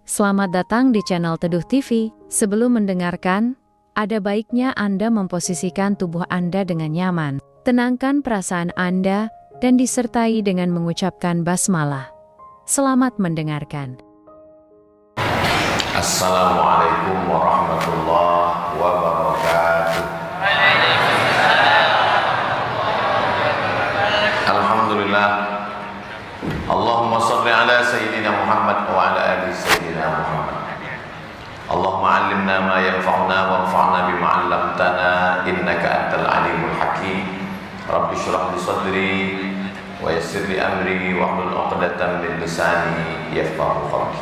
Selamat datang di channel Teduh TV. Sebelum mendengarkan, ada baiknya Anda memposisikan tubuh Anda dengan nyaman. Tenangkan perasaan Anda dan disertai dengan mengucapkan basmalah. Selamat mendengarkan. Assalamualaikum warahmatullahi wabarakatuh. Alhamdulillah. Allahumma salli ala Sayyidina Muhammad wa ala ali Sayyidina Muhammad. Allahumma allimna ma yanfa'una wanfa'na bima 'allamtana innaka antal alimul hakim. Rabbi shrah li sadri wa yassir li amri wahlul 'uqdatam min lisani yafqahu qawli.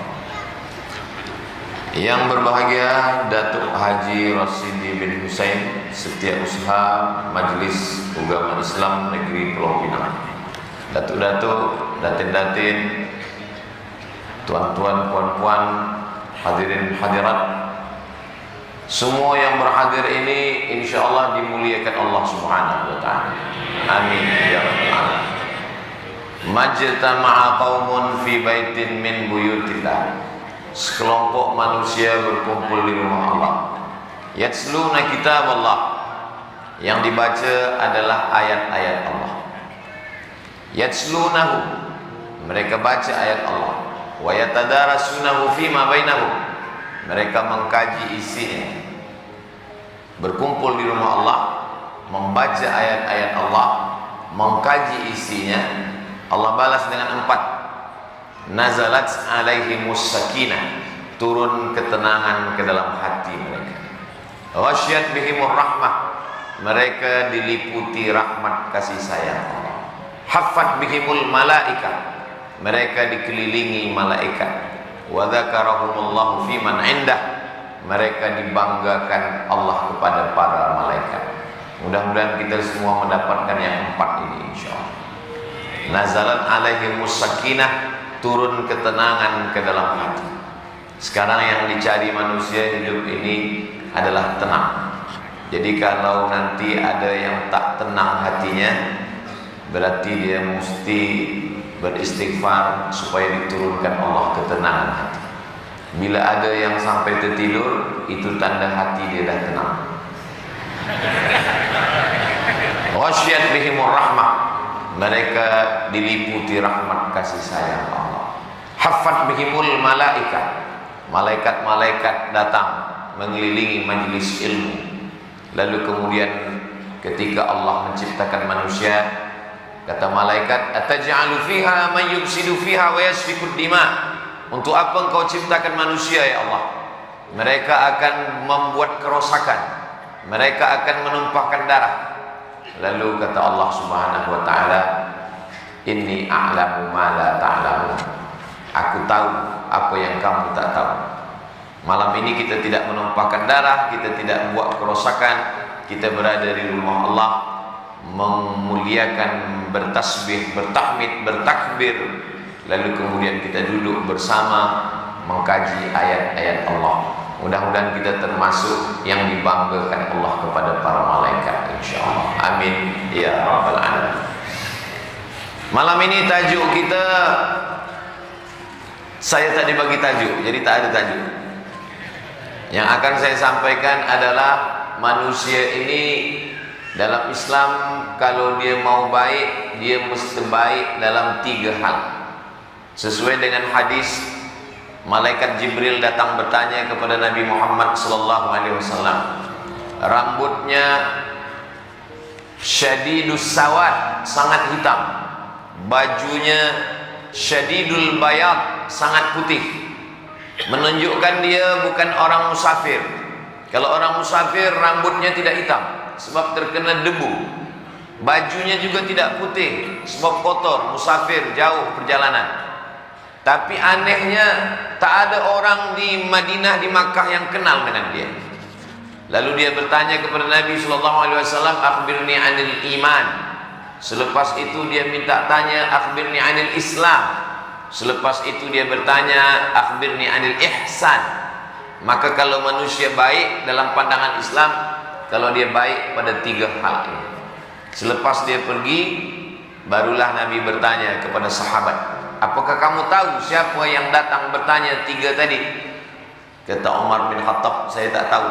Yang berbahagia Datuk Haji Rasidi bin Husain, Setiausaha Majelis Ugama Islam Negeri Pulau Pinang. Datuk-datuk, datin-datin, tuan-tuan, puan-puan, hadirin hadirat, semua yang berhadir ini insyaallah dimuliakan Allah Subhanahu wa taala. Amin ya rabbal alamin. Majtama'a qaumun fi baitin min buyutillah. Sekelompok manusia berkumpul di rumah Allah. Yatsluna kitab Allah. Yang dibaca adalah ayat-ayat Allah. Yatslunahu, mereka baca ayat Allah. Wa yatadarasunahu fima bainahum, mereka mengkaji isinya. Berkumpul di rumah Allah, membaca ayat-ayat Allah, mengkaji isinya. Allah balas dengan 4. Nazalat alaihimus sakinah, turun ketenangan ke dalam hati mereka. Ghasyiyat bihimur rahmah, mereka diliputi rahmat kasih sayang Allah. Haffat bihimul malaika, mereka dikelilingi malaikat. Wa dzakarahumullahu fi man indah, mereka dibanggakan Allah kepada para malaikat. Mudah-mudahan kita semua mendapatkan yang 4 ini insyaallah. Nazalat alaihimus sakinah, turun ketenangan ke dalam hati. Sekarang yang dicari manusia hidup ini adalah tenang. Jadi kalau nanti ada yang tak tenang hatinya, berarti dia mesti beristighfar supaya diturunkan Allah ketenangan hati. Bila ada yang sampai tertidur, itu tanda hati dia dah tenang. Ghasyiyat bihimur rahmah, mereka diliputi rahmat kasih sayang Allah. Haffat bihimul malaika, malaikat-malaikat datang mengelilingi majlis ilmu. Lalu kemudian ketika Allah menciptakan manusia, kata malaikat, ataj'alu fiha man yufsidu fiha wa yasfiku dima. Untuk apa engkau ciptakan manusia ya Allah? Mereka akan membuat kerosakan, mereka akan menumpahkan darah. Lalu kata Allah Subhanahu wa taala, inni a'lamu ma la ta'lamun. Aku tahu apa yang kamu tak tahu. Malam ini kita tidak menumpahkan darah, kita tidak membuat kerosakan, kita berada di rumah Allah, memuliakan, bertasbih, bertahmid, bertakbir. Lalu kemudian kita duduk bersama mengkaji ayat-ayat Allah. Mudah-mudahan kita termasuk yang dibanggakan Allah kepada para malaikat insyaallah. Amin ya rabbal alamin. Malam ini tajuk kita, saya tak dibagi tajuk, jadi tak ada tajuk. Yang akan saya sampaikan adalah manusia ini dalam Islam, kalau dia mau baik, dia mesti baik dalam 3 hal. Sesuai dengan hadis, malaikat Jibril datang bertanya kepada Nabi Muhammad SAW. Rambutnya syadidus sawad, sangat hitam. Bajunya syadidul bayad, sangat putih. Menunjukkan dia bukan orang musafir. Kalau orang musafir rambutnya tidak hitam, sebab terkena debu. Bajunya juga tidak putih, sebab kotor, musafir, jauh perjalanan. Tapi anehnya, tak ada orang di Madinah, di Makkah yang kenal dengan dia. Lalu dia bertanya kepada Nabi SAW, akhbirni anil iman. Selepas itu dia minta tanya, akhbirni anil Islam. Selepas itu dia bertanya, akhbirni anil ihsan. Maka kalau manusia baik dalam pandangan Islam, kalau dia baik pada 3 hal ini. Selepas dia pergi, barulah Nabi bertanya kepada sahabat, apakah kamu tahu siapa yang datang bertanya 3 tadi? Kata Umar bin Khattab, saya tak tahu.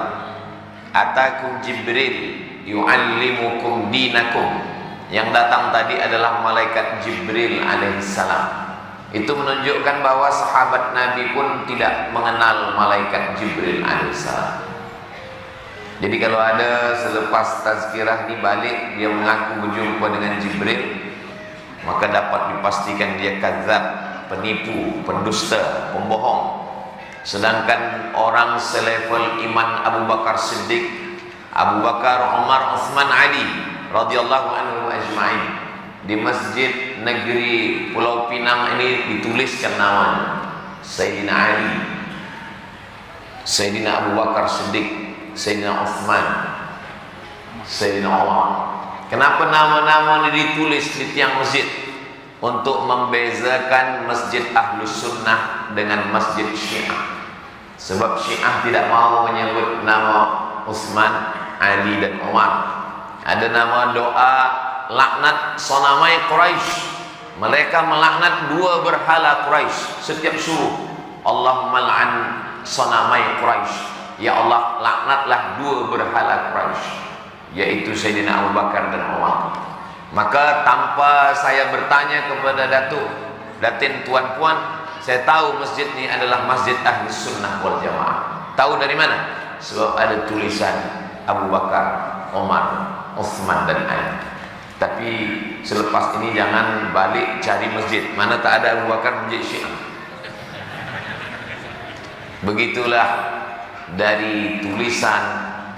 Atakum Jibril yu'allimukum dinakum. Yang datang tadi adalah malaikat Jibril alaihissalam. Itu menunjukkan bahwa sahabat Nabi pun tidak mengenal malaikat Jibril alaihissalam. Jadi kalau ada selepas tazkirah dibalik dia mengaku berjumpa dengan Jibril, maka dapat dipastikan dia kadzab, penipu, pendusta, pembohong. Sedangkan orang selevel iman Abu Bakar Siddiq, Abu Bakar, Umar, Utsman, Ali radhiyallahu anhum ajma'in, di masjid negeri Pulau Pinang ini dituliskan namanya Sayyidina Ali, Sayyidina Abu Bakar Siddiq, Sayyidina Utsman, Sayyidina Umar. Kenapa nama-nama ini ditulis di tiang masjid? Untuk membezakan masjid Ahlus Sunnah dengan masjid Syiah. Sebab Syiah tidak mau menyebut nama Utsman, Ali dan Umar. Ada nama doa laknat sonamai Quraisy. Mereka melaknat 2 berhala Quraisy setiap subuh. Allahumma la'an sonamai Quraisy. Ya Allah, laknatlah 2 berhala Quraisy, yaitu Sayyidina Abu Bakar dan Umar. Maka tanpa saya bertanya kepada Datin tuan-puan, saya tahu masjid ini adalah masjid Ahli Sunnah wal Jamaah. Tahu dari mana? Sebab ada tulisan Abu Bakar, Umar, Utsman dan Ali. Tapi selepas ini jangan balik cari masjid mana tak ada Abu Bakar, masjid Syiah. Begitulah dari tulisan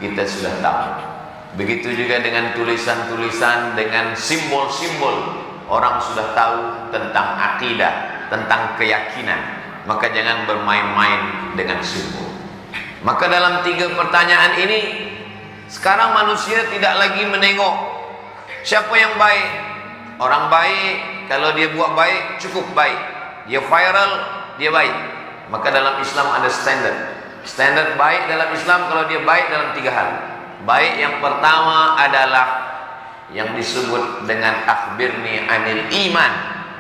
kita sudah tahu. Begitu juga dengan tulisan-tulisan, dengan simbol-simbol, orang sudah tahu tentang akidah, tentang keyakinan. Maka jangan bermain-main dengan simbol. Maka dalam 3 pertanyaan ini, sekarang manusia tidak lagi menengok siapa yang baik. Orang baik, kalau dia buat baik, cukup baik. Dia viral, dia baik. Maka dalam Islam ada standar. Standar baik dalam Islam kalau dia baik dalam 3 hal. Baik yang pertama adalah yang disebut dengan akhbirni anil iman.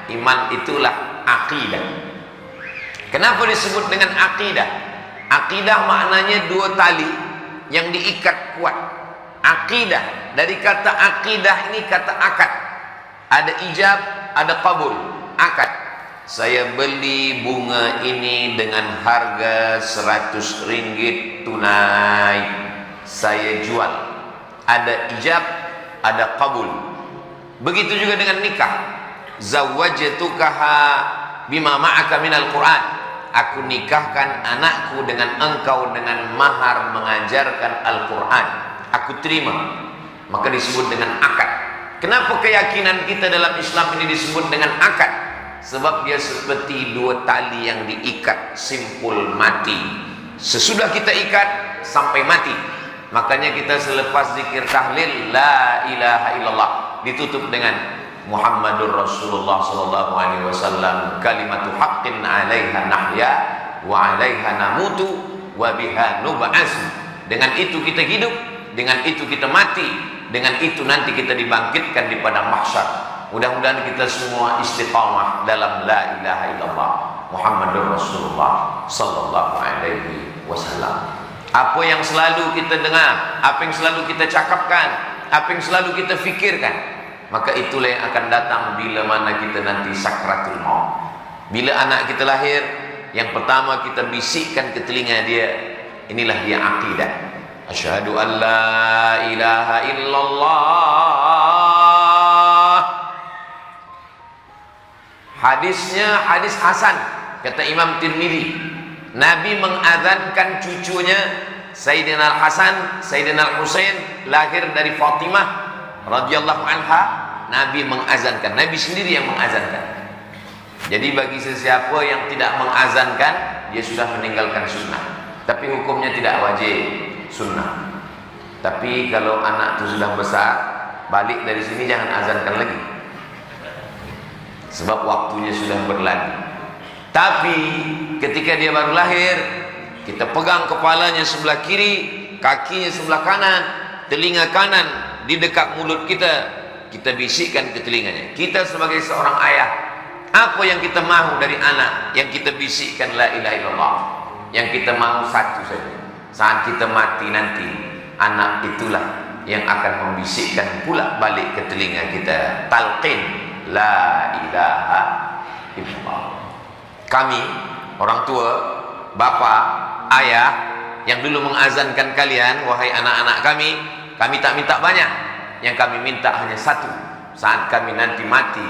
Iman itulah akidah. Kenapa disebut dengan akidah? Akidah maknanya 2 tali yang diikat kuat. Akidah, dari kata akidah ini kata akad. Ada ijab, ada qabul. Akad. Saya beli bunga ini dengan harga 100 ringgit tunai. Saya jual. Ada ijab, ada qabul. Begitu juga dengan nikah. Zawwajtukaha bima ma'aka minal Qur'an. Aku nikahkan anakku dengan engkau dengan mahar mengajarkan Al-Quran. Aku terima. Maka disebut dengan akad. Kenapa keyakinan kita dalam Islam ini disebut dengan akad? Sebab dia seperti 2 tali yang diikat, simpul mati. Sesudah kita ikat sampai mati. Makanya kita selepas zikir tahlil la ilaha illallah ditutup dengan Muhammadur Rasulullah sallallahu alaihi wasallam, kalimatu haqqin 'alaiha nahya wa 'alaiha namutu wa biha nub'atsu. Dengan itu kita hidup, dengan itu kita mati, dengan itu nanti kita dibangkitkan di padang mahsyar. Mudah-mudahan kita semua istiqamah dalam la ilaha illallah Muhammadur Rasulullah sallallahu alaihi wasallam. Apa yang selalu kita dengar, apa yang selalu kita cakapkan, apa yang selalu kita fikirkan, maka itulah yang akan datang bila mana kita nanti sakratul maut. Bila anak kita lahir, yang pertama kita bisikkan ke telinga dia, inilah dia akidah. Asyhadu an la ilaha illallah. Hadisnya hadis hasan, kata Imam Tirmidzi. Nabi mengadzankan cucunya Sayyidina Al-Hasan, Sayyidina Al-Husain lahir dari Fatimah radhiyallahu anha. Nabi mengazankan, Nabi sendiri yang mengazankan. Jadi bagi sesiapa yang tidak mengazankan, dia sudah meninggalkan sunnah. Tapi hukumnya tidak wajib sunnah. Tapi kalau anak itu sudah besar, balik dari sini jangan azankan lagi. Sebab waktunya sudah berlalu. Tapi ketika dia baru lahir, kita pegang kepalanya sebelah kiri, kakinya sebelah kanan, telinga kanan di dekat mulut kita, kita bisikkan ke telinganya. Kita sebagai seorang ayah Apa yang kita mahu dari anak yang kita bisikkan la ilaha illallah? Yang kita mahu satu saja. Saat kita mati nanti, anak itulah yang akan membisikkan pula balik ke telinga kita, talqin la ilaha illallah. Kami, orang tua, bapa, ayah yang dulu mengazankan kalian, wahai anak-anak kami tak minta banyak. Yang kami minta hanya satu. Saat kami nanti mati,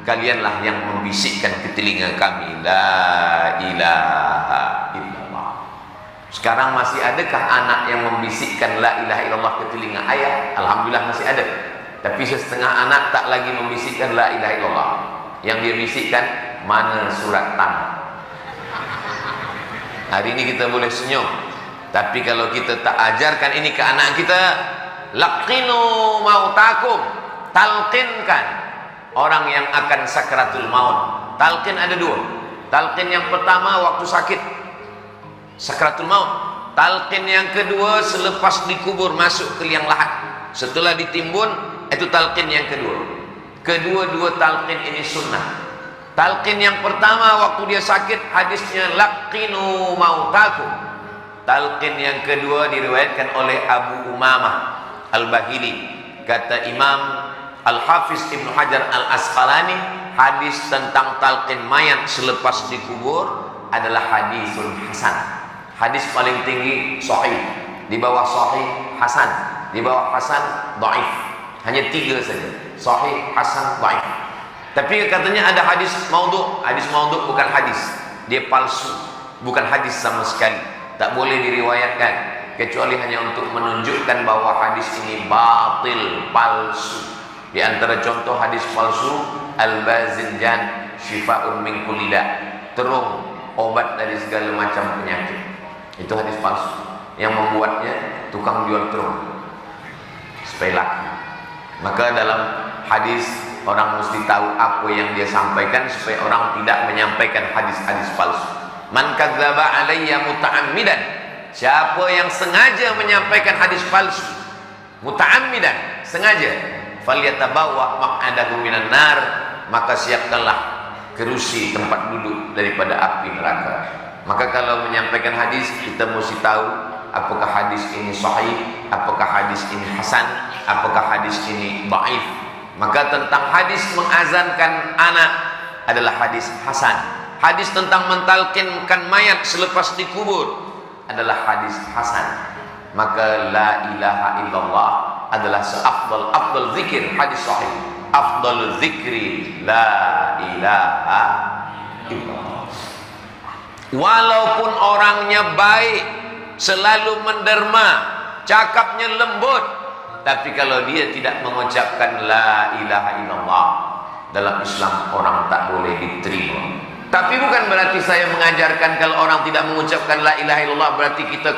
kalianlah yang membisikkan ke telinga kami la ilaha illallah. Sekarang masih adakah anak yang membisikkan la ilaha illallah ke telinga ayah? Alhamdulillah masih ada. Tapi setengah anak tak lagi membisikkan la ilaha illallah. Yang dia bisikkan, mana surat tanah. Hari ini kita boleh senyum, tapi kalau kita tak ajarkan ini ke anak kita, laqinu mautakum, talqinkan orang yang akan sakratul maut. Talqin ada dua. Talqin yang pertama waktu sakit, sakratul maut. Talqin yang kedua selepas dikubur, masuk ke liang lahat, setelah ditimbun, itu talqin yang kedua. Kedua-dua talqin ini sunnah. Talqin yang pertama waktu dia sakit, hadisnya laqinu mautakum. Talqin yang kedua diriwayatkan oleh Abu Umamah Al-Bahili. Kata Imam Al-Hafiz Ibn Hajar Al-Asqalani, hadis tentang talqin mayat selepas dikubur adalah hadisun hasan. Hadis paling tinggi sahih, di bawah sahih hasan, di bawah hasan dhaif. Hanya tiga saja, sahih, hasan, dhaif. Tapi katanya ada hadis maudhu'. Hadis maudhu' bukan hadis, dia palsu, bukan hadis sama sekali, tak boleh diriwayatkan kecuali hanya untuk menunjukkan bahwa hadis ini batil, palsu. Di antara contoh hadis palsu, al-bazinjan syifa'un min kulli da', terung, obat dari segala macam penyakit. Itu hadis palsu. Yang membuatnya tukang jual terung supaya laku. Maka dalam hadis orang mesti tahu apa yang dia sampaikan supaya orang tidak menyampaikan hadis-hadis palsu. Man kadzdzaba alayya muta'ammidan, siapa yang sengaja menyampaikan hadis palsu, muta'ammidan, sengaja, falyatabawwa maq'adahu minan nar, maka siapkanlah kerusi tempat duduk daripada api neraka. Maka kalau menyampaikan hadis, kita mesti tahu apakah hadis ini sahih, apakah hadis ini hasan, apakah hadis ini dhaif. Maka tentang hadis mengazankan anak adalah hadis hasan. Hadis tentang mentalkinkan mayat selepas dikubur adalah hadis hasan. Maka la ilaha illallah adalah seafdal zikir, hadis sahih. Afdal zikri la ilaha illallah. Walaupun orangnya baik, selalu menderma, cakapnya lembut, tapi kalau dia tidak mengucapkan la ilaha illallah, dalam Islam orang tak boleh diterima. Tapi bukan berarti saya mengajarkan kalau orang tidak mengucapkan la ilaha illallah berarti kita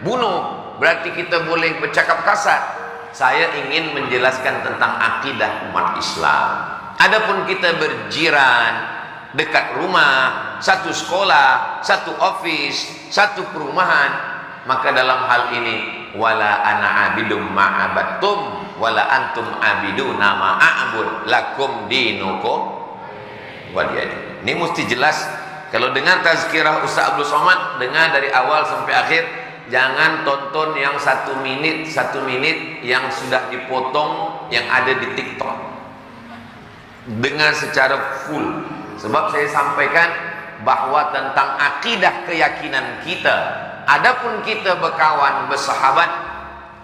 bunuh, berarti kita boleh bercakap kasar. Saya ingin menjelaskan tentang akidah umat Islam. Adapun kita berjiran, dekat rumah, satu sekolah, satu office, satu perumahan, maka dalam hal ini wala ana abidum ma'abattum wala antum abiduna ma'abud lakum dinukum waliyadin. Ini mesti jelas. Kalau dengar tazkirah Ustaz Abdul Somad, dengar dari awal sampai akhir. Jangan tonton yang satu menit yang sudah dipotong yang ada di TikTok. Dengar secara full. Sebab saya sampaikan bahwa tentang akidah keyakinan kita, adapun kita berkawan, bersahabat,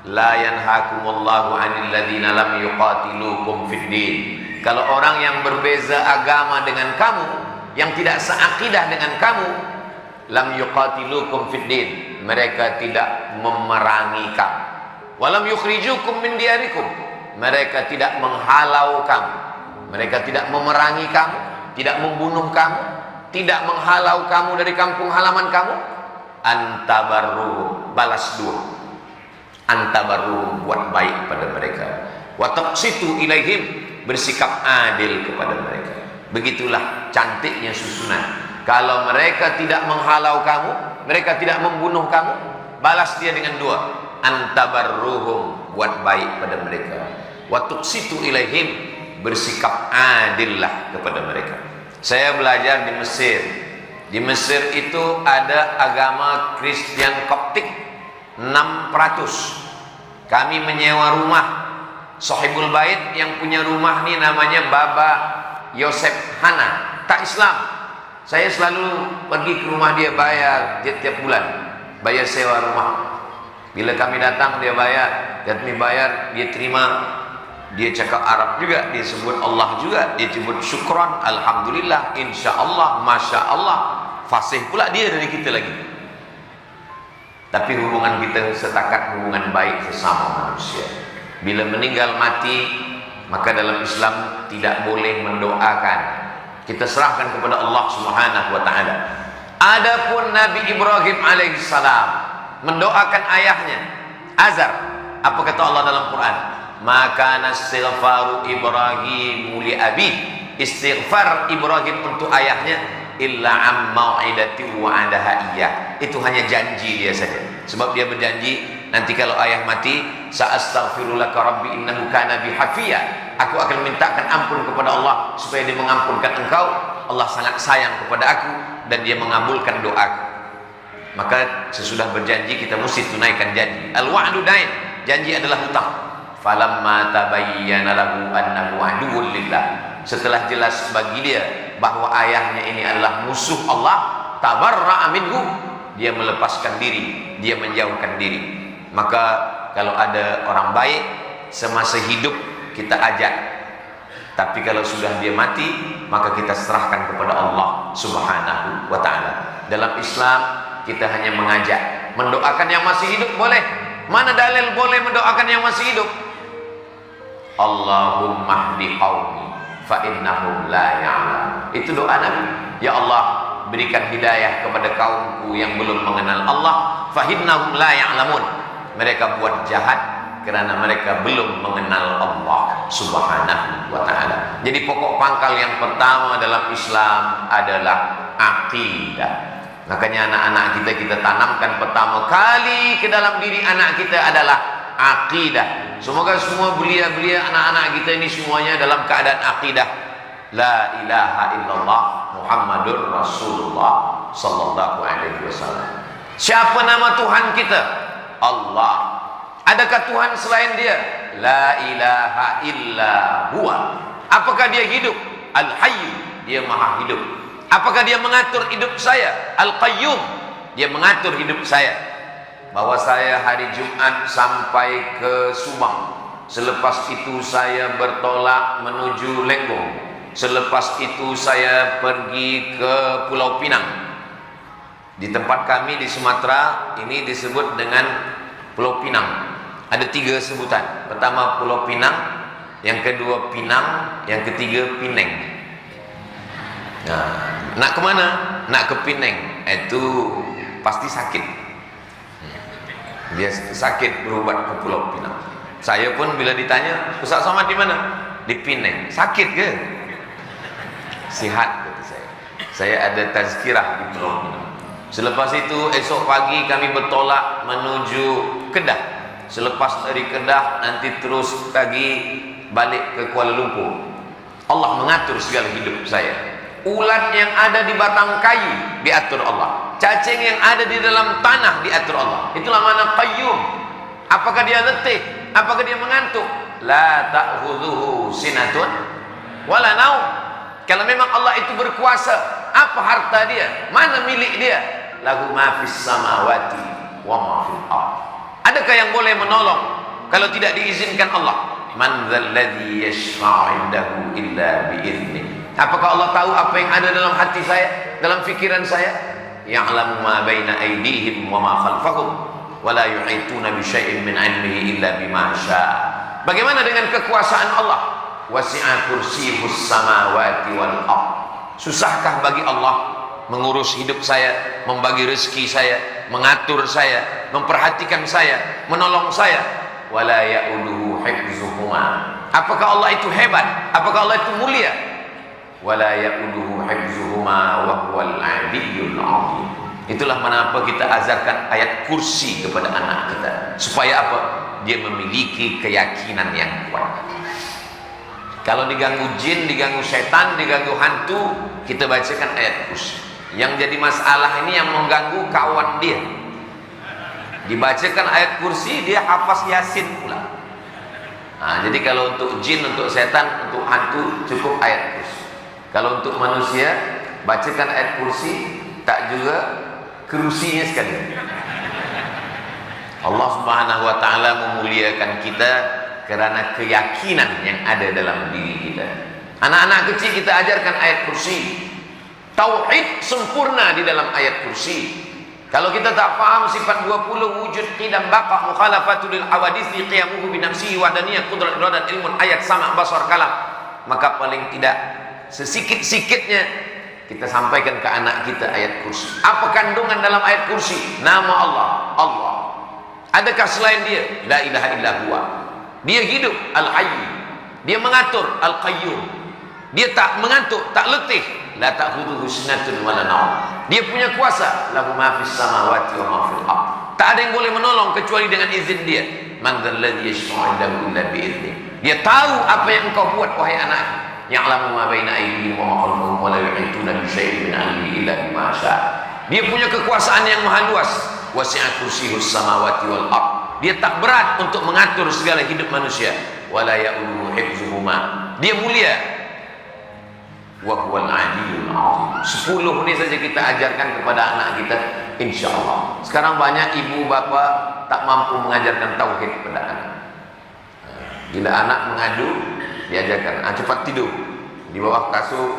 la yanhakumullahu 'anil ladzina lam yuqatilukum fid din. Kalau orang yang berbeza agama dengan kamu, yang tidak seakidah dengan kamu, lam yuqatilukum fid din, mereka tidak memerangi kamu. Walam yukhrijukum min diyarikum, mereka tidak menghalau kamu, mereka tidak memerangi kamu, tidak membunuh kamu, tidak menghalau kamu dari kampung halaman kamu. Antabarru, balas dua. Antabarru, buat baik pada mereka. Wa taqsitu ilaihim, bersikap adil kepada mereka. Begitulah cantiknya susunan. Kalau mereka tidak menghalau kamu, mereka tidak membunuh kamu, balas dia dengan dua. Antabarruhum, buat baik pada mereka. Wa tuqsitu ilaihim, bersikap adillah kepada mereka. Saya belajar di Mesir. Di Mesir itu ada agama Kristen Koptik 600. Kami menyewa rumah. Sohibul Bait yang punya rumah nih namanya Baba Yosef Hana, tak Islam. Saya selalu pergi ke rumah dia, bayar tiap bulan, bayar sewa rumah. Bila kami datang dia bayar, kami bayar, dia terima. Dia cakap Arab juga, dia sebut Allah juga, dia sebut syukran, alhamdulillah, insya Allah, masya Allah. Fasih pula dia dari kita lagi. Tapi hubungan kita setakat hubungan baik sesama manusia. Bila meninggal mati, maka dalam Islam tidak boleh mendoakan. Kita serahkan kepada Allah Subhanahu wa taala. Adapun Nabi Ibrahim alaihissalam mendoakan ayahnya Azar. Apa kata Allah dalam Quran? Maka nastighfaru Ibrahim li abi. Istighfar Ibrahim untuk ayahnya illa am mau'idati wa'adaha iyyah. Itu hanya janji dia saja. Sebab dia berjanji nanti kalau ayah mati, sa'astaghfirulaka rabbi innahu kana bi hafiya. Aku akan mintakan ampun kepada Allah supaya dia mengampunkan engkau. Allah sangat sayang kepada aku dan dia mengabulkan doaku. Maka sesudah berjanji kita mesti tunaikan janji. Al-wa'du dain, janji adalah hutang. Falamma tabayyana lahu annahu aduwwun lillah. Setelah jelas bagi dia bahwa ayahnya ini adalah musuh Allah, tabarra'a minhu, dia melepaskan diri, dia menjauhkan diri. Maka kalau ada orang baik semasa hidup kita ajak, tapi kalau sudah dia mati maka kita serahkan kepada Allah Subhanahu wa taala. Dalam Islam kita hanya mengajak, mendoakan yang masih hidup boleh. Mana dalil boleh mendoakan yang masih hidup? Allahumma hdi qaumi fa innahum la ya'lamun. Itu doa Nabi. Ya Allah, berikan hidayah kepada kaumku yang belum mengenal Allah, fa innahum la ya'lamun. Mereka buat jahat kerana mereka belum mengenal Allah Subhanahu wa taala. Jadi pokok pangkal yang pertama dalam Islam adalah akidah. Makanya anak-anak kita tanamkan pertama kali ke dalam diri anak kita adalah akidah. Semoga semua belia-belia anak-anak kita ini semuanya dalam keadaan akidah. La ilaha illallah Muhammadur Rasulullah sallallahu alaihi wasallam. Siapa nama Tuhan kita? Allah. Adakah Tuhan selain dia? La ilaha illa huwa. Apakah dia hidup? Al-Hayy, dia maha hidup. Apakah dia mengatur hidup saya? Al-Qayyum, dia mengatur hidup saya. Bahwa saya hari Jumat sampai ke Subang. Selepas itu saya bertolak menuju Lenggong. Selepas itu saya pergi ke Pulau Pinang. Di tempat kami di Sumatera ini disebut dengan Pulau Pinang. Ada 3 sebutan. Pertama Pulau Pinang, yang kedua Pinang, yang ketiga Pineng. Nah, nak ke mana? Nak ke Pineng. Itu pasti sakit. Dia sakit berobat ke Pulau Pinang. Saya pun bila ditanya, Ustaz Somad di mana? Di Pineng. Sakit ke? Sihat, kata saya. Saya ada tazkirah di Pulau Pinang. Selepas itu esok pagi kami bertolak menuju Kedah. Selepas dari Kedah nanti terus lagi balik ke Kuala Lumpur. Allah mengatur segala hidup saya. Ulat yang ada di batang kayu diatur Allah. Cacing yang ada di dalam tanah diatur Allah. Itulah makna qayyum. Apakah dia letih? Apakah dia mengantuk? La ta'khudhuhu sinatun wala naum. Kalau memang Allah itu berkuasa, apa harta dia? Mana milik dia? Lahu ma fis samawati wa ma fil ardh. Adakah yang boleh menolong kalau tidak diizinkan Allah? Man dzalladzi yashfa'u 'indahu illa bi'idznihi. Apakah Allah tahu apa yang ada dalam hati saya, dalam fikiran saya? Ya'lamu ma baina aydihim wa ma khalfahum wa la yu'ituna bi syai'in min 'ilmihi illa bima syaa. Bagaimana dengan kekuasaan Allah? Wasi'a kursiyyuhus samawati wal ardh. Susahkah bagi Allah mengurus hidup saya, membagi rezeki saya, mengatur saya, memperhatikan saya, menolong saya? Wala ya'uduhu hifzuhuma. Apakah Allah itu hebat? Apakah Allah itu mulia? Wala ya'uduhu hifzuhuma wa huwal 'aliyyul 'azim. Itulah mengapa kita ajarkan ayat kursi kepada anak kita. Supaya apa? Dia memiliki keyakinan yang kuat. Kalau diganggu jin, diganggu setan, diganggu hantu, kita bacakan ayat kursi. Yang jadi masalah ini yang mengganggu kawan dia. Dibacakan ayat kursi, dia hafaz Yasin pula. Nah, jadi kalau untuk jin, untuk setan, untuk hantu cukup ayat kursi. Kalau untuk manusia, bacakan ayat kursi, tak juga kerusinya sekali. Allah Subhanahu wa taala memuliakan kita karena keyakinan yang ada dalam diri kita. Anak-anak kecil kita ajarkan ayat kursi. Tauhid sempurna di dalam ayat kursi. Kalau kita tak faham sifat 20 wujud qidam baqa mukhalafatul hawadisi qiyamuhu bi nafsihi wahdaniyah qudrat iradat ilmun ayat sama basar kalam, maka paling tidak sesikit-sikitnya kita sampaikan ke anak kita ayat kursi. Apa kandungan dalam ayat kursi? Nama Allah, Allah. Adakah selain dia? La ilaha illa huwa. Dia hidup, Al-Hayy. Dia mengatur, Al-Qayyum. Dia tak mengantuk, tak letih. La ta'khudhuhu sinatun wa la nawm. Dia punya kuasa, lahu ma fis samawati wa ma fil ardh. Tak ada yang boleh menolong kecuali dengan izin dia. Man dzal ladzi yashfa'u 'indahu illa bi idzni. Dia tahu apa yang engkau buat wahai anak. Ya'lamu ma baina aydihim wa ma khalfahum wa la yuhituna bi syai'in min 'ilmihi illa bima syaa'. Dia punya kekuasaan yang maha luas. Wasi'a kursiyyus samawati wal ardh. Dia tak berat untuk mengatur segala hidup manusia. Wala ya'uduhu hifdzuhuma. Dia mulia. Wa huwal 'aliyyul 'azim. 10 ini saja kita ajarkan kepada anak kita, insyaallah. Sekarang banyak ibu bapa tak mampu mengajarkan tauhid kepada anak. Bila anak mengadu, diajarkan, cepat tidur. Di bawah kasur,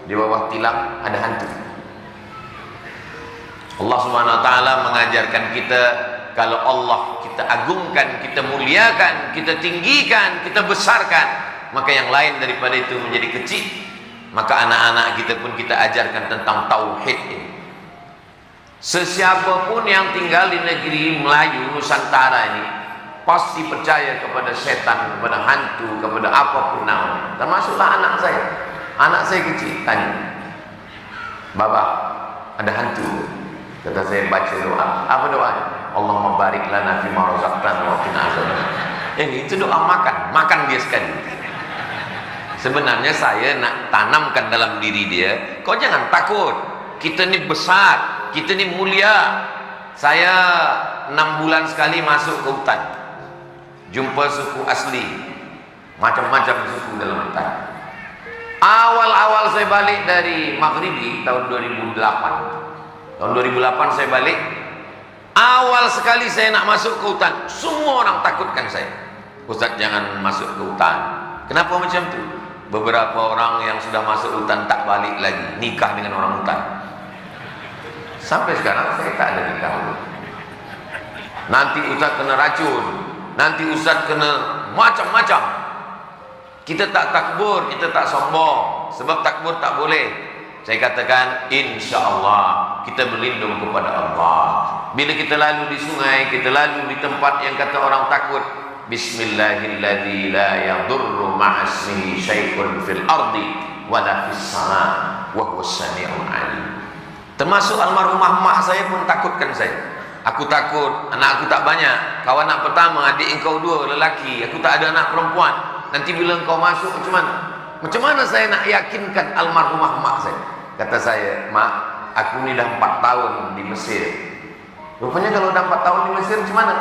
di bawah tilam ada hantu. Allah Subhanahu wa taala mengajarkan kita, kalau Allah kita agungkan, kita muliakan, kita tinggikan, kita besarkan, maka yang lain daripada itu menjadi kecil. Maka anak-anak kita pun kita ajarkan tentang tauhid ini. Sesiapapun yang tinggal di negeri Melayu Nusantara ini pasti percaya kepada setan, kepada hantu, kepada apapun namanya. Termasuklah anak saya. Anak saya kecil tanya, "Baba, ada hantu?" Kata saya, baca doa. Apa doa? Allahumma barik lana fima razaqtana wa qina adzabannar. Itu doa makan dia sekali. Sebenarnya saya nak tanamkan dalam diri dia, kau jangan takut. Kita ni besar, kita ni mulia. Saya 6 bulan sekali masuk ke hutan, jumpa suku asli, macam-macam suku dalam hutan. Awal-awal saya balik dari Maghribi tahun 2008. Tahun 2008 saya balik. Awal sekali saya nak masuk ke hutan, semua orang takutkan saya. Ustaz, jangan masuk ke hutan. Kenapa macam tu? Beberapa orang yang sudah masuk hutan tak balik lagi, nikah dengan orang hutan. Sampai sekarang saya tak ada nikah. Nanti Ustaz kena racun, nanti Ustaz kena macam-macam. Kita tak takbur, kita tak sombong. Sebab takbur tak boleh. Saya katakan, insya Allah kita berlindung kepada Allah. Bila kita lalu di sungai, kita lalu di tempat yang kata orang takut, Bismillahilladzi la yadurru ma'asmihi syai'un fil ardi wala fis sama wa huwas sami'ul alim. Termasuk almarhumah mak saya pun takutkan saya. Aku takut, anak aku tak banyak. Kau anak pertama, adik engkau 2 lelaki, aku tak ada anak perempuan. Nanti bila engkau masuk macam mana? Macam mana saya nak yakinkan almarhumah mak saya? Kata saya, "Mak, aku ni dah 4 tahun di Mesir." Rupanya kalau dah 4 tahun di Mesir macam mana?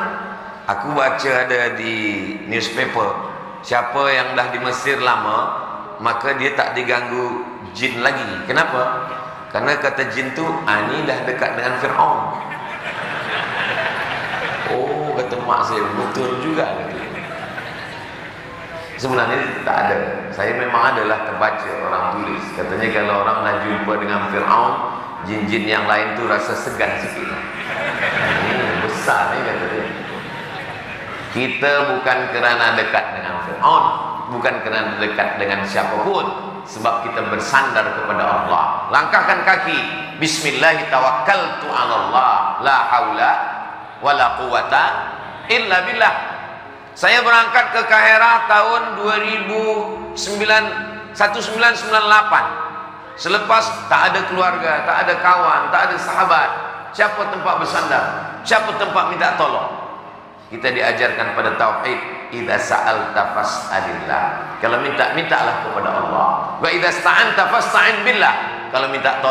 Aku baca ada di newspaper, siapa yang dah di Mesir lama, maka dia tak diganggu jin lagi. Kenapa? Karena kata jin tu, ni dah dekat dengan Fir'aun. Oh, kata mak saya, betul juga. Sebenarnya tak ada. Saya memang adalah terbaca orang tulis. Katanya kalau orang nak jumpa dengan Fir'aun, jin-jin yang lain tu rasa segan sikit. Ini besar ni kata dia. Kita bukan kerana dekat dengan Fir'aun, bukan kerana dekat dengan siapapun, sebab kita bersandar kepada Allah. Langkahkan kaki, Bismillah tawakkaltu 'ala Allah, la haula wala quwata illa billah. Saya berangkat ke Kairah tahun 1998. Selepas tak ada keluarga, tak ada kawan, tak ada sahabat. Siapa tempat bersandar? Siapa tempat minta tolong? Kita diajarkan pada tauhid, idza sa'alta fas'alillah. Kalau mintalah kepada Allah. Wa idza sta'anta fasta'in billah. Kalau minta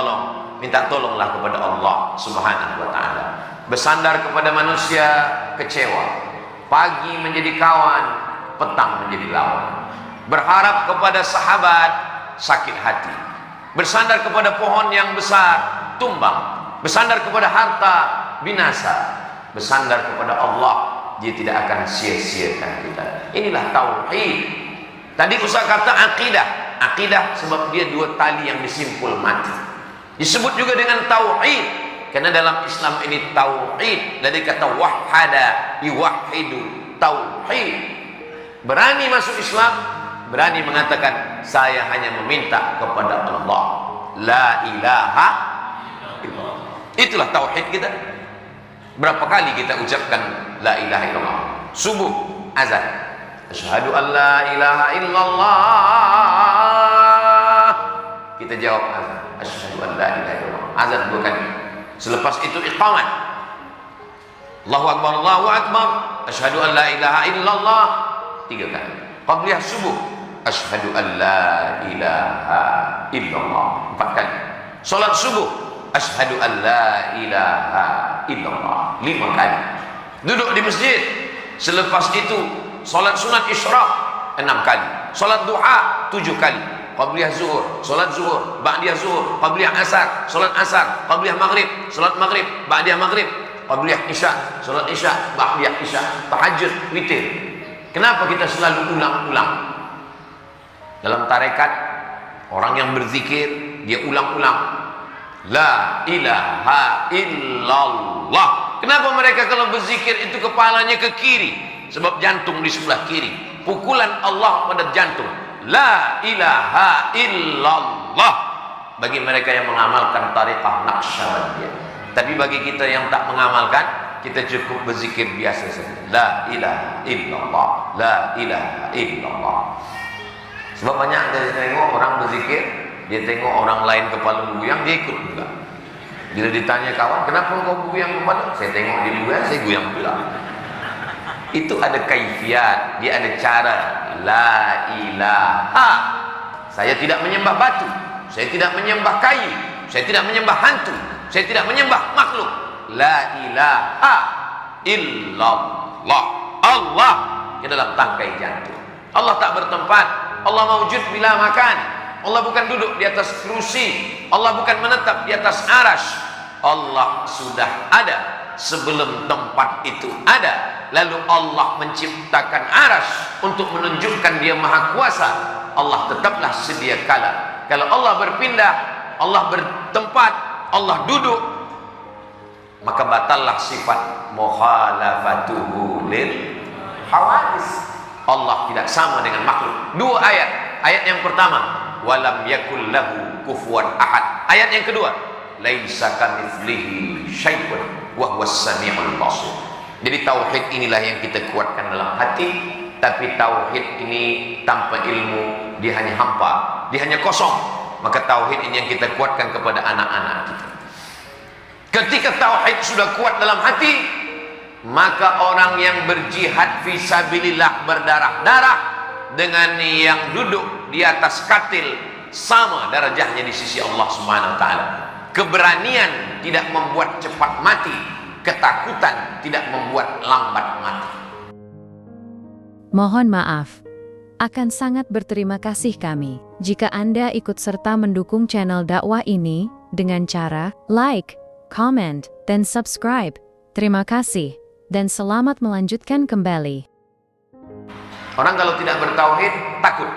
tolonglah kepada Allah Subhanahu wa taala. Bersandar kepada manusia, kecewa. Pagi menjadi kawan, petang menjadi lawan. Berharap kepada sahabat, sakit hati. Bersandar kepada pohon yang besar, tumbang. Bersandar kepada harta, binasa. Bersandar kepada Allah, dia tidak akan sia-siakan kita. Inilah tauhid. Tadi Ustaz kata akidah sebab dia dua tali yang disimpul mati. Disebut juga dengan tauhid karena dalam Islam ini tauhid dari kata wahada, yuwahidu, tauhid. Berani masuk Islam, berani mengatakan saya hanya meminta kepada Allah, la ilaha illallah. Itulah tauhid kita. Berapa kali kita ucapkan la ilaha illallah? Subuh, azan. Asyhadu an la ilaha illallah. Kita jawab azan. Asyhadu an la ilaha illallah. Azan 2 kali. Selepas itu iqamat. Allahu akbar, Allahu akbar. Asyhadu an la ilaha illallah 3 kali. Qabliyah subuh. Asyhadu an la ilaha illallah 4 kali. Salat subuh. Asyhadu an la ilaha illallah 5 kali. Duduk di masjid. Selepas itu salat sunat isyraq 6 kali. Salat duha 7 kali. Qabliyah zuhur, salat zuhur, ba'diyah zuhur, qabliyah asar, salat asar, qabliyah maghrib, salat maghrib, ba'diyah maghrib, qabliyah isya, salat isya, ba'diyah isya, tahajud, witir. Kenapa kita selalu ulang-ulang? Dalam tarekat, orang yang berzikir dia ulang-ulang la ilaha illallah. Kenapa mereka kalau berzikir itu kepalanya ke kiri? Sebab jantung di sebelah kiri. Pukulan Allah pada jantung. La ilaha illallah. Bagi mereka yang mengamalkan tariqah Naqsyabandiyah. Tapi bagi kita yang tak mengamalkan, kita cukup berzikir biasa saja. La ilaha illallah, la ilaha illallah. Sebab banyak dari tengok orang berzikir, dia tengok orang lain kepala goyang, dia ikut juga. Bila ditanya kawan, kenapa kau goyang kepala? Saya tengok dia goyang, saya goyang pula. Itu ada kaifiat, dia ada cara. La ilaha. Saya tidak menyembah batu, saya tidak menyembah kayu, saya tidak menyembah hantu, saya tidak menyembah makhluk. La ilaha illallah. Allah ke dalam tangkai jantung. Allah tak bertempat. Allah mawjud bila makan. Allah bukan duduk di atas kerusi. Allah bukan menetap di atas arash. Allah sudah ada sebelum tempat itu ada. Lalu Allah menciptakan arash untuk menunjukkan dia maha kuasa. Allah tetaplah sedia kala. Kalau Allah berpindah, Allah bertempat, Allah duduk, maka batallah sifat mukhalafatuhu lil hawadis. Allah tidak sama dengan makhluk. 2 ayat. Ayat yang pertama, walam yakul lahu kufuwan ahad. Ayat yang kedua, laisa kamitslihi syai'un wa huwas samiul basir. Jadi tauhid inilah yang kita kuatkan dalam hati. Tapi tauhid ini tanpa ilmu, dia hanya hampa, dia hanya kosong. Maka tauhid ini yang kita kuatkan kepada anak-anak kita. Ketika tauhid sudah kuat dalam hati, maka orang yang berjihad fisabilillah berdarah-darah dengan yang duduk di atas katil sama darajahnya di sisi Allah Subhanahu wa taala. Keberanian tidak membuat cepat mati, ketakutan tidak membuat lambat mati. Mohon maaf. Akan sangat berterima kasih kami jika Anda ikut serta mendukung channel dakwah ini dengan cara like, comment, dan subscribe. Terima kasih dan selamat melanjutkan kembali. Orang kalau tidak bertauhid takut.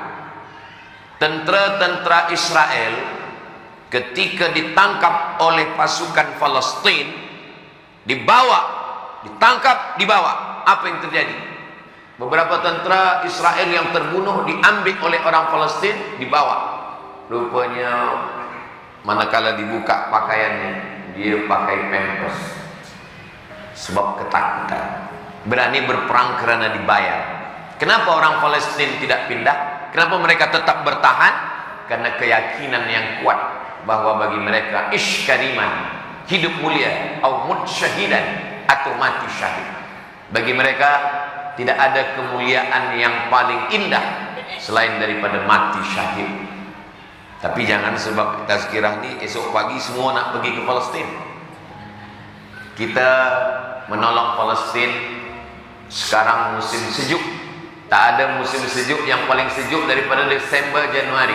Tentara Israel ketika ditangkap oleh pasukan Palestina, ditangkap, dibawa. Apa yang terjadi? Beberapa tentara Israel yang terbunuh diambil oleh orang Palestina, dibawa. Rupanya manakala dibuka pakaiannya, dia pakai pampers. Sebab ketakutan. Berani berperang karena dibayar. Kenapa orang Palestina tidak pindah? Kenapa mereka tetap bertahan? Karena keyakinan yang kuat bahwa bagi mereka ish kariman, hidup mulia, atau mut syahidan, atau mati syahid. Bagi mereka tidak ada kemuliaan yang paling indah selain daripada mati syahid. Tapi jangan sebab tazkirah ni esok pagi semua nak pergi ke Palestin. Kita menolong Palestin sekarang musim sejuk. Tak ada musim sejuk yang paling sejuk daripada Desember, Januari.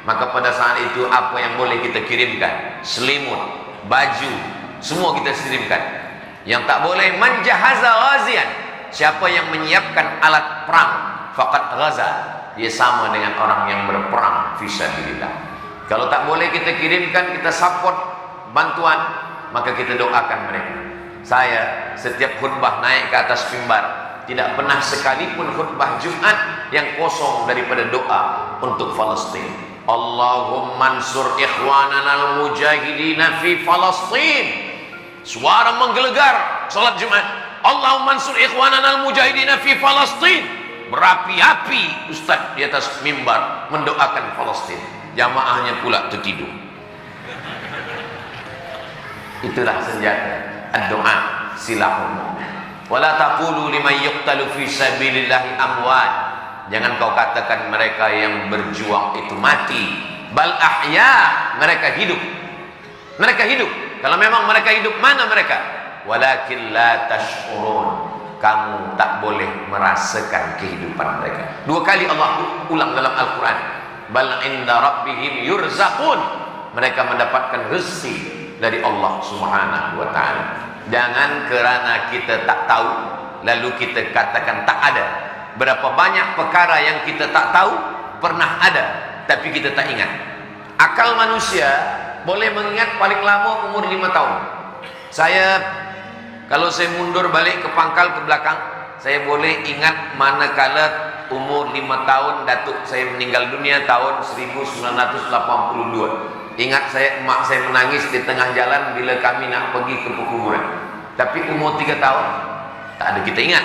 Maka pada saat itu apa yang boleh kita kirimkan? Selimut, baju, semua kita kirimkan. Yang tak boleh, manjahaza ghazian, siapa yang menyiapkan alat perang, faqad ghaza, dia sama dengan orang yang berperang fisabilillah. Kalau tak boleh kita kirimkan, kita support bantuan, maka kita doakan mereka. Saya setiap khutbah naik ke atas mimbar, tidak pernah sekalipun khutbah Jumat yang kosong daripada doa untuk Palestin. Allahumma ansur ikhwanana al-mujahidina fi Palestin. Suara menggelegar salat Jumat. Allahumma ansur ikhwanana al-mujahidina fi Palestin. Berapi-api ustaz di atas mimbar mendoakan Palestin. Jamaahnya pula tertidur. Itulah senjata ad-doa, silahul mu'min. Wala taqulu liman yuqtalu fi sabilillahi amwat. Jangan kau katakan mereka yang berjuang itu mati. Bal ahya, mereka hidup. Mereka hidup. Kalau memang mereka hidup, mana mereka? Walakin la tash'urun. Kamu tak boleh merasakan kehidupan mereka. Dua kali Allah ulang dalam Al-Quran. Bal inda rabbihim yurzaqun. Mereka mendapatkan rezeki dari Allah Subhanahu wa ta'ala. Jangan kerana kita tak tahu lalu kita katakan tak ada. Berapa banyak perkara yang kita tak tahu pernah ada tapi kita tak ingat. Akal manusia boleh mengingat paling lama umur 5 tahun. Kalau saya mundur balik ke pangkal ke belakang, saya boleh ingat manakala umur 5 tahun datuk saya meninggal dunia tahun 1982. Ingat saya, emak saya menangis di tengah jalan bila kami nak pergi ke pekuburan. Tapi umur 3 tahun, tak ada kita ingat.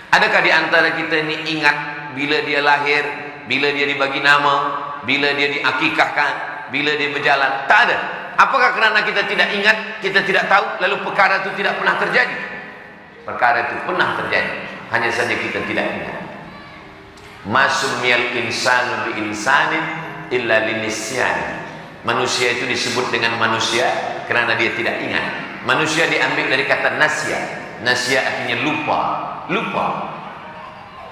Adakah di antara kita ini ingat bila dia lahir, bila dia dibagi nama, bila dia diakikahkan, bila dia berjalan? Tak ada. Apakah kerana kita tidak ingat, kita tidak tahu, lalu perkara itu tidak pernah terjadi? Perkara itu pernah terjadi, hanya saja kita tidak ingat. Masumiyal insanu bi insanin illa linisyan. Manusia itu disebut dengan manusia kerana dia tidak ingat. Manusia diambil dari kata nasya. Nasya artinya lupa. Lupa.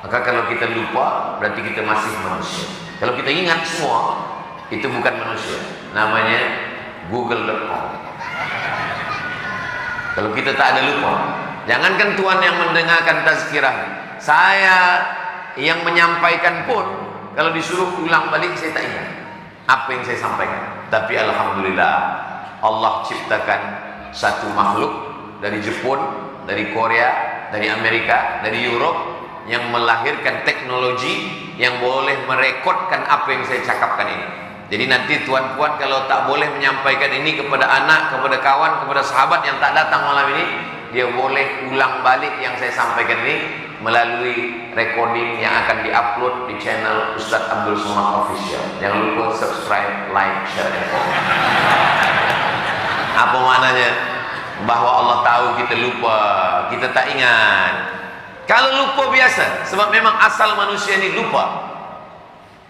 Maka kalau kita lupa, berarti kita masih manusia. Kalau kita ingat semua, itu bukan manusia. Namanya google.com. Kalau kita tak ada lupa, jangankan Tuhan yang mendengarkan tazkirah, saya yang menyampaikan pun, kalau disuruh ulang balik, saya tak ingat apa yang saya sampaikan. Tapi alhamdulillah, Allah ciptakan satu makhluk dari Jepun, dari Korea, dari Amerika, dari Europe yang melahirkan teknologi yang boleh merekodkan apa yang saya cakapkan ini. Jadi nanti tuan-puan kalau tak boleh menyampaikan ini kepada anak, kepada kawan, kepada sahabat yang tak datang malam ini, dia boleh ulang balik yang saya sampaikan ini melalui recording yang akan diupload di channel Ustaz Abdul Somad Official. Jangan lupa subscribe, like, share, dan komen. Apa maknanya? Bahwa Allah tahu kita lupa, kita tak ingat. Kalau lupa biasa, sebab memang asal manusia ini lupa.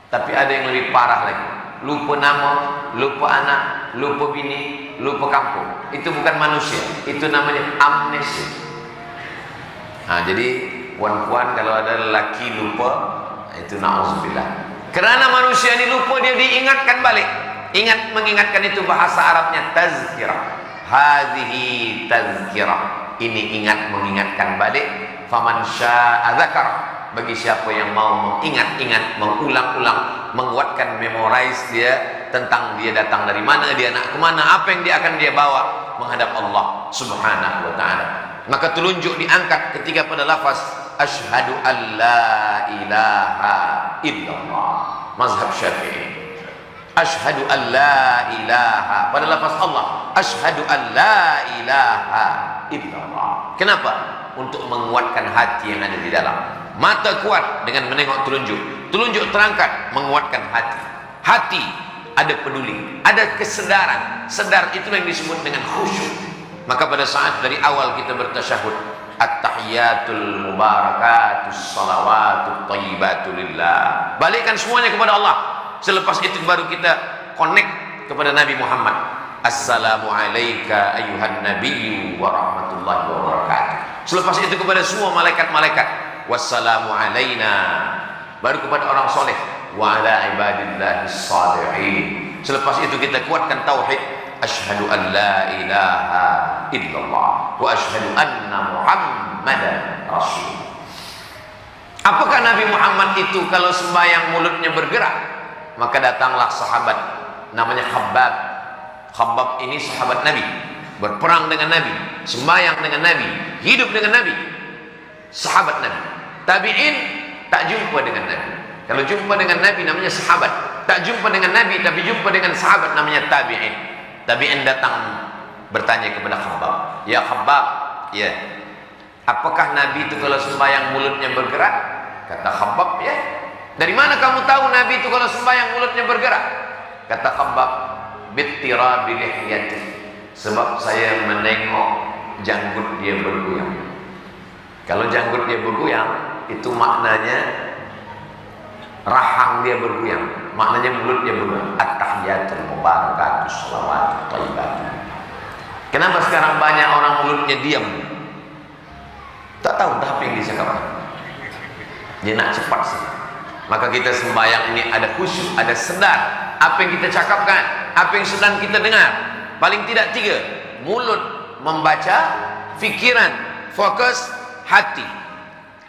Tapi ada yang lebih parah lagi. Lupa nama, lupa anak, lupa bini, lupa kampung. Itu bukan manusia, itu namanya amnesia. Jadi puan-puan kalau ada lelaki lupa, itu na'udzubillah. Kerana manusia ini lupa, dia diingatkan balik. Ingat, mengingatkan itu bahasa Arabnya tazkirah. Hadhihi tazkirah. Ini ingat, mengingatkan balik. Faman sya'a dzakar. Bagi siapa yang mau mengingat-ingat, mengulang-ulang, menguatkan, memorize dia tentang dia datang dari mana, dia nak ke mana, apa yang dia akan dia bawa menghadap Allah Subhanahu wa ta'ala. Maka telunjuk diangkat ketika pada lafaz asyhadu an la ilaha illallah, mazhab Syafi'i. Asyhadu an la ilaha, pada lafaz Allah, asyhadu an la ilaha illallah. Kenapa? Untuk menguatkan hati yang ada di dalam. Mata kuat dengan menengok telunjuk. Telunjuk terangkat, menguatkan hati. Hati ada peduli, ada kesedaran. Sedar itulah yang disebut dengan khusyuk. Maka pada saat dari awal kita bertasyahud, At-tahiyatul mubarakatus salawatut thayyibatu lillah. Balikkan semuanya kepada Allah. Selepas itu baru kita connect kepada Nabi Muhammad. Assalamu alayka ayyuhan nabiyyu wa rahmatullahi wa barakatuh. Selepas itu kepada semua malaikat-malaikat. Wassalamu alayna. Baru kepada orang soleh. Wa ala ibadillahis salihin. Selepas itu kita kuatkan tauhid. Asyhadu an la ilaha illallah wa asyhadu anna Muhammadan Rasul. Apakah Nabi Muhammad itu kalau sembahyang mulutnya bergerak? Maka datanglah sahabat namanya Khabbab. Khabbab ini sahabat Nabi, berperang dengan Nabi, sembahyang dengan Nabi, hidup dengan Nabi, sahabat Nabi. Tabi'in tak jumpa dengan Nabi. Kalau jumpa dengan Nabi namanya sahabat. Tak jumpa dengan Nabi tapi jumpa dengan sahabat namanya tabi'in. Tabi'in datang bertanya kepada Khabbab, ya Khabbab, ya, apakah Nabi itu kalau sembahyang mulutnya bergerak? Kata Khabbab, ya. Dari mana kamu tahu Nabi itu kalau sembahyang mulutnya bergerak? Kata Khabbab, bittirabi lihyati, sebab saya menengok janggut dia bergoyang. Kalau janggut dia bergoyang, itu maknanya rahang dia bergoyang, maknanya mulut dia bergoyang. At-tahiyatul mubarakatus salawatut thayyibatu. Kenapa sekarang banyak orang mulutnya diam? Tak tahu dah apa yang dicakapkan. Dia nak cepat sih. Maka kita sembahyang ini ada khusyuk, ada sedar apa yang kita cakapkan, apa yang sedang kita dengar. Paling tidak 3. Mulut membaca, fikiran, fokus, hati.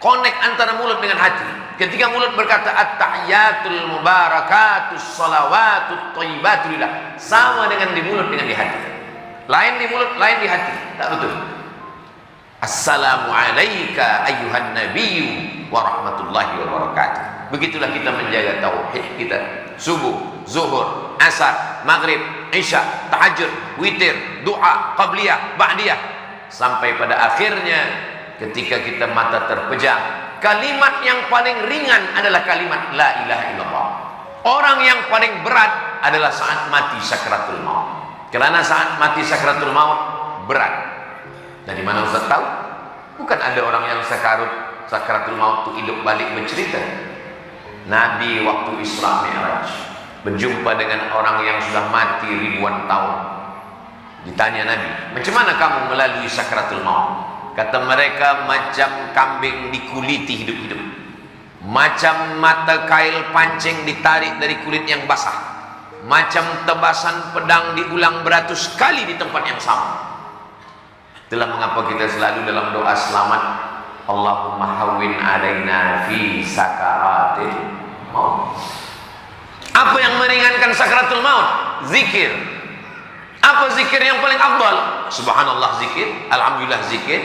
Connect antara mulut dengan hati. Ketika mulut berkata at-tahiyatul mubarakatus salawatut thayyibatu lillah, sama dengan di mulut dengan di hati. Lain di mulut, lain di hati. Tak betul. Assalamu alayka ayyuhan nabiyyu wa rahmatullahi wa barakatuh. Begitulah kita menjaga tauhid kita. Subuh, zuhur, asar, maghrib, isya, tahajud, witir, doa, qabliyah, ba'diyah, sampai pada akhirnya ketika kita mata terpejam, kalimat yang paling ringan adalah kalimat la ilaha illallah. Orang yang paling berat adalah saat mati sakratul maut. Karena saat mati sakratul maut berat. Dari mana Ustaz tahu? Bukan ada orang yang sakratul maut itu hidup balik bercerita. Nabi waktu Isra Mi'raj berjumpa dengan orang yang sudah mati ribuan tahun. Ditanya Nabi, macam mana kamu melalui sakratul maut? Kata mereka, macam kambing dikuliti hidup-hidup, macam mata kail pancing ditarik dari kulit yang basah, macam tebasan pedang diulang beratus kali di tempat yang sama. Itulah mengapa kita selalu dalam doa selamat, Allahumma hawwin alaina fi sakaratil maut. Apa yang meringankan sakratul maut? Zikir. Apa zikir yang paling afdal? Subhanallah zikir, alhamdulillah zikir,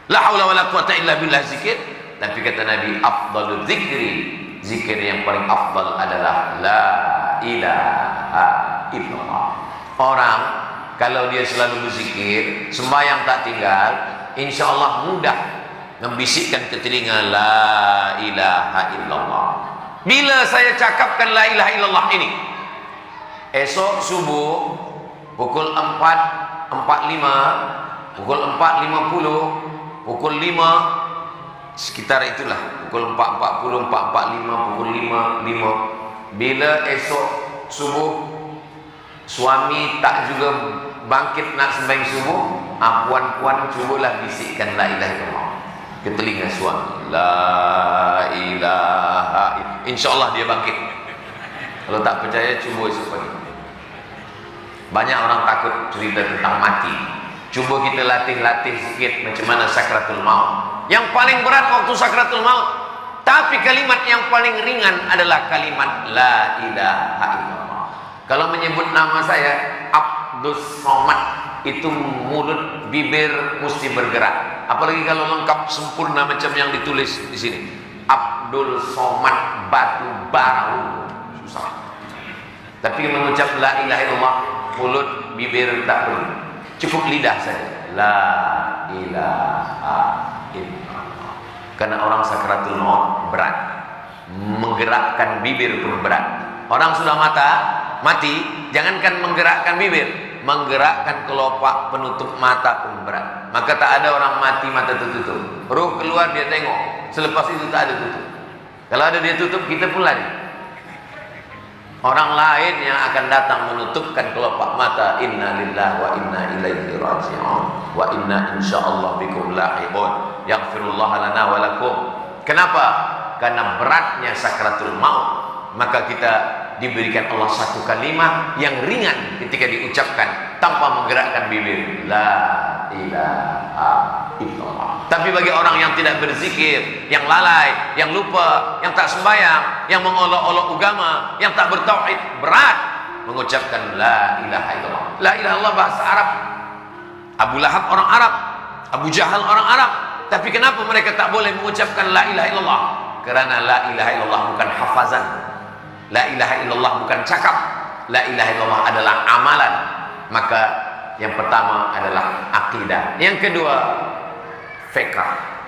la haula wala quwata illa billah zikir. Tapi kata Nabi, afdalul zikri, zikir yang paling afdal adalah la ilaha illallah. Orang kalau dia selalu berzikir, sembahyang tak tinggal, insya Allah mudah membisikkan ke telinga la ilaha illallah. Bila saya cakapkan la ilaha illallah ini, esok subuh pukul 4.45, pukul 4.50, pukul 5, sekitar itulah, pukul 4.40, 4.45, pukul 5.05. Bila esok subuh suami tak juga bangkit nak sembahyang subuh, puan-puan cubalah bisikkan la ilaha illallah ke telinga suami. La ilaha illallah. InsyaAllah dia bangkit. Kalau tak percaya cuba esok pagi. Banyak orang takut cerita tentang mati. Cuba kita latih-latih sikit macam mana sakratul maut. Yang paling berat waktu sakratul maut, tapi kalimat yang paling ringan adalah kalimat la ilaha illallah. Kalau menyebut nama saya Abdus Somad, itu mulut bibir mesti bergerak. Apalagi kalau lengkap sempurna macam yang ditulis di sini, Abdul Somad Batu Barau, susah. Tapi mengucap la ilaha illallah, mulut bibir tak perlu, cukup lidah saja. La ilaha illallah. Karena orang sakratul maut berat, menggerakkan bibir pun berat. Orang sudah mati, jangankan menggerakkan bibir, menggerakkan kelopak penutup mata pun berat. maka tak ada orang mati mata tertutup. Ruh keluar dia tengok, selepas itu tak ada tutup. Kalau ada dia tutup, kita pun lari. Orang lain yang akan datang menutupkan kelopak mata. Inna lillahi wa inna ilaihi raji'un wa inna insyaallah bikum lahiqun yaghfirullah lana wa lakum. Kenapa? Karena beratnya sakratul maut. Maka kita diberikan Allah satu kalimat yang ringan ketika diucapkan tanpa menggerakkan bibir, la ilaha illallah. Tapi bagi orang yang tidak berzikir, yang lalai, yang lupa, yang tak sembahyang, yang mengolok-olok agama, yang tak bertauhid, berat mengucapkan la ilaha illallah. La ilaha illallah bahasa Arab. Abu Lahab orang Arab, Abu Jahal orang Arab. Tapi kenapa mereka tak boleh mengucapkan la ilaha illallah? Karena la ilaha illallah bukan hafazan. La ilaha illallah bukan cakap. La ilaha illallah adalah amalan. Maka yang pertama adalah akidah. Yang kedua, fiqh,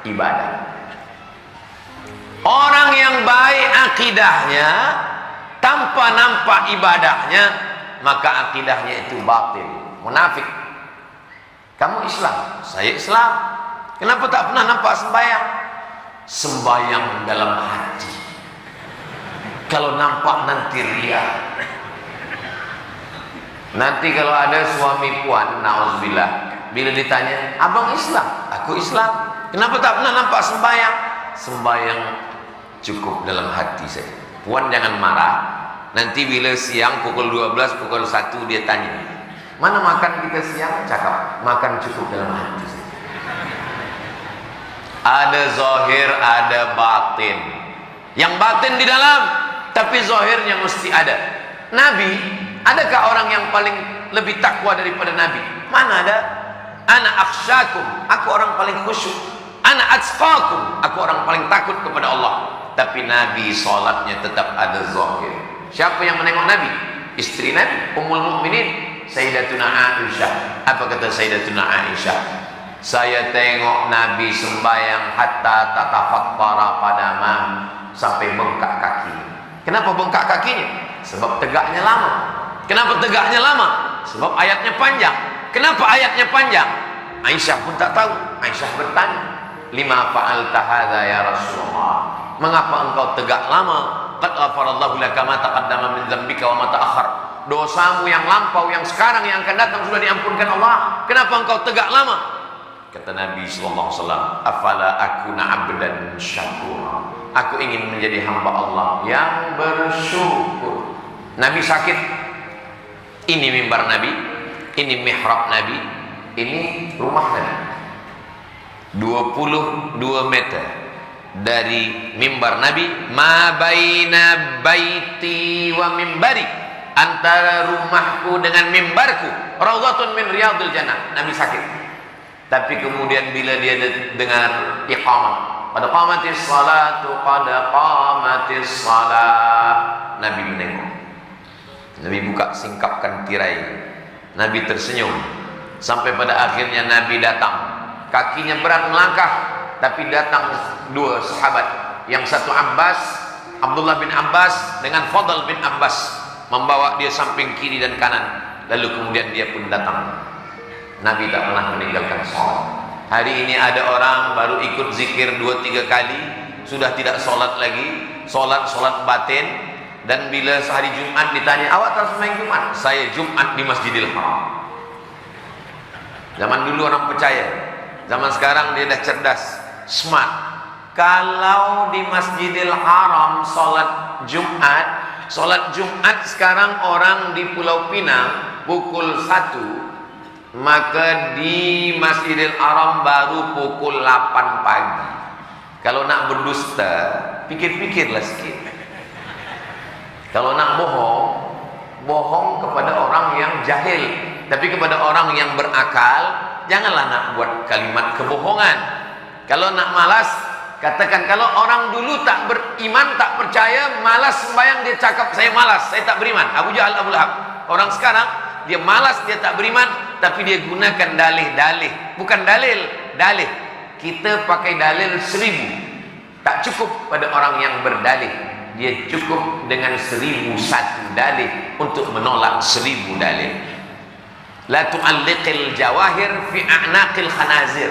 ibadah. Orang yang baik akidahnya tanpa nampak ibadahnya, maka akidahnya itu batil, munafik. Kamu Islam, saya Islam. Kenapa tak pernah nampak sembahyang? Sembahyang dalam hati. Kalau nampak nanti ria. Nanti kalau ada suami puan, na'udzubillah, bila ditanya, abang Islam, aku Islam, kenapa tak pernah nampak sembahyang? Sembahyang cukup dalam hati saya. Puan jangan marah. Nanti bila siang pukul 12, pukul 1 dia tanya, mana makan kita siang? Cakap, makan cukup dalam hati saya. Ada zahir, ada batin. Yang batin di dalam, tapi zahirnya mesti ada. Nabi, adakah orang yang paling lebih takwa daripada Nabi? Mana ada? Ana akhsyakum, aku orang paling khusyuk. Ana atqakum, aku orang paling takut kepada Allah. Tapi Nabi salatnya tetap ada zahir. Siapa yang menengok Nabi? Istri Nabi, Ummul Mukminin, Sayyidatuna Aisyah. Apa kata Sayyidatuna Aisyah? Saya tengok Nabi sembahyang hatta tatafakkara qadamah, sampai bengkak kaki. Kenapa bengkak kakinya? Sebab tegaknya lama. Kenapa tegaknya lama? Sebab ayatnya panjang. Kenapa ayatnya panjang? Aisyah pun tak tahu. Aisyah bertanya, lima fa'alta hadza ya Rasulullah? Mengapa engkau tegak lama? Qad ghafarallahu laka ma taqaddama min dzambika wa ma ta'akhkhar. Dosamu yang lampau, yang sekarang, yang akan datang sudah diampunkan Allah. Kenapa engkau tegak lama? Kata Nabi sallallahu alaihi wasallam, afala akuna 'abdan syakura. Aku ingin menjadi hamba Allah yang bersyukur. Nabi sakit. Ini mimbar Nabi, ini mihrab Nabi, ini rumah Nabi. 22 meter dari mimbar Nabi, ma baina baiti wa mimbari, antara rumahku dengan mimbarku raudhatun min riyadil jannah. Nabi sakit. Tapi kemudian bila dia dengar iqamah, qad qamatis salatu, qad qamatis salat, Nabi menengok. Nabi buka, singkapkan tirai. Nabi tersenyum. Sampai pada akhirnya Nabi datang. Kakinya berat melangkah, tapi datang dua sahabat. Yang satu Abbas, Abdullah bin Abbas dengan Fadl bin Abbas, membawa dia samping kiri dan kanan. Lalu kemudian dia pun datang. Nabi tak pernah meninggalkan sholat. Hari ini ada orang baru ikut zikir 2-3 kali, sudah tidak sholat lagi, sholat batin. Dan bila sehari Jumat ditanya, awak tak sembahyang Jumat? Saya Jumat di Masjidil Haram. Zaman dulu orang percaya, zaman sekarang dia dah cerdas, smart. Kalau di Masjidil Haram sholat Jumat sekarang orang di Pulau Pinang pukul 1, maka di Masjidil Haram baru pukul 8 pagi. Kalau nak berdusta, pikir-pikirlah sikit. Kalau nak bohong kepada orang yang jahil. Tapi kepada orang yang berakal, janganlah nak buat kalimat kebohongan. Kalau nak malas, katakan. Kalau orang dulu tak beriman, tak percaya, malas sembahyang, dia cakap saya malas, saya tak beriman. Abu Jahal, Abu Lahab. Orang sekarang dia malas, dia tak beriman, tapi dia gunakan dalih-dalih. Bukan dalil. Kita pakai dalil 1000. Tak cukup pada orang yang berdalih. Dia cukup dengan 1001 dalih untuk menolak 1000 dalih. La tu'alliqil jawahir fi a'naqil khanazir.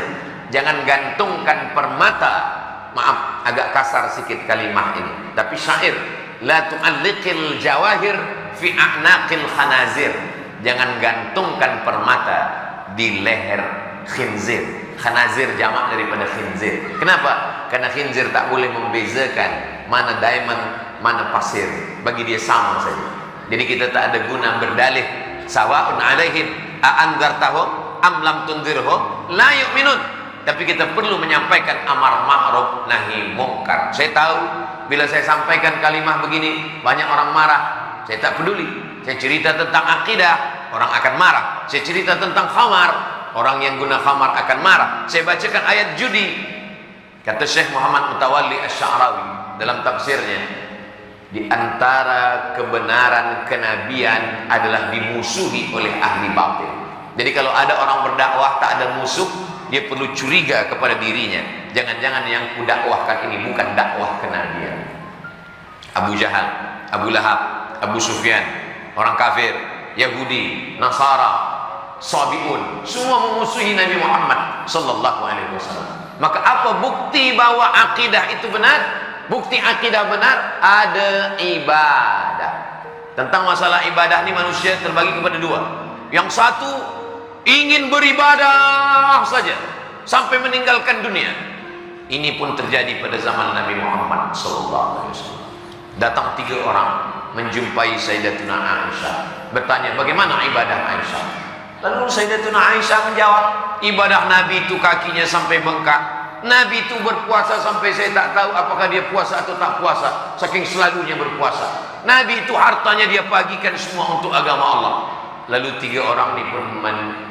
Jangan gantungkan permata. Maaf, agak kasar sedikit kalimat ini, tapi syair. La tu'alliqil jawahir fi a'naqil khanazir. Jangan gantungkan permata di leher khinzir. Khanazir jamak daripada khinzir. Kenapa? Karena khinzir tak boleh membezakan mana diamond, mana pasir. Bagi dia sama saja. Jadi kita tak ada guna berdalih. Sawa'un alaihim a'anzartahum am lam tunzirhum la yu'minun. Tapi kita perlu menyampaikan amar ma'ruf nahi mungkar. Saya tahu bila saya sampaikan kalimah begini banyak orang marah. Saya tak peduli. Saya cerita tentang akidah, orang akan marah. Saya cerita tentang khamar, orang yang guna khamar akan marah. Saya bacakan ayat judi. Kata Syekh Muhammad Mutawalli Asy-Sya'rawi dalam tafsirnya, di antara kebenaran kenabian adalah dimusuhi oleh ahli batil. Jadi kalau ada orang berdakwah tak ada musuh, dia perlu curiga kepada dirinya. Jangan-jangan yang kudakwahkan ini bukan dakwah kenabian. Abu Jahal, Abu Lahab, Abu Sufyan, orang kafir, Yahudi, Nasara, Sabiun, semua memusuhi Nabi Muhammad sallallahu alaihi wasallam. Maka apa bukti bahwa akidah itu benar? Bukti akidah benar ada ibadah. Tentang masalah ibadah ini manusia terbagi kepada dua. Yang satu ingin beribadah saja sampai meninggalkan dunia. Ini pun terjadi pada zaman Nabi Muhammad sallallahu alaihi wasallam. Datang 3 orang menjumpai Sayyidatuna Aisyah, bertanya bagaimana ibadah Aisyah. Lalu Sayyidatuna Aisyah menjawab, ibadah Nabi itu kakinya sampai bengkak. Nabi itu berpuasa sampai saya tak tahu apakah dia puasa atau tak puasa, saking selalunya berpuasa. Nabi itu hartanya dia bagikan semua untuk agama Allah. Lalu 3 orang ini pun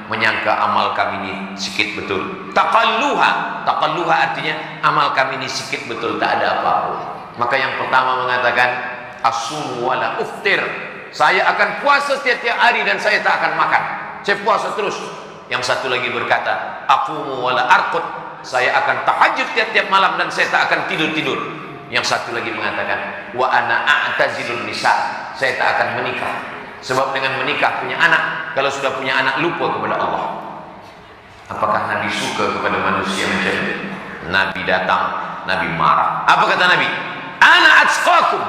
menyangka amal kami ini sikit betul. Taqalluha artinya amal kami ini sikit betul, tak ada apa-apa. Maka yang pertama mengatakan asum wala uftir, saya akan puasa setiap hari dan saya tak akan makan, saya puasa terus. Yang satu lagi berkata aqumu wala arqud, saya akan tahajud tiap-tiap malam dan saya tak akan tidur-tidur. Yang satu lagi mengatakan wa ana a'tazilun nisa, saya tak akan menikah. Sebab dengan menikah punya anak, kalau sudah punya anak lupa kepada Allah. Apakah Nabi suka kepada manusia macam itu? Nabi datang, Nabi marah. Apa kata Nabi? Ana atqakum,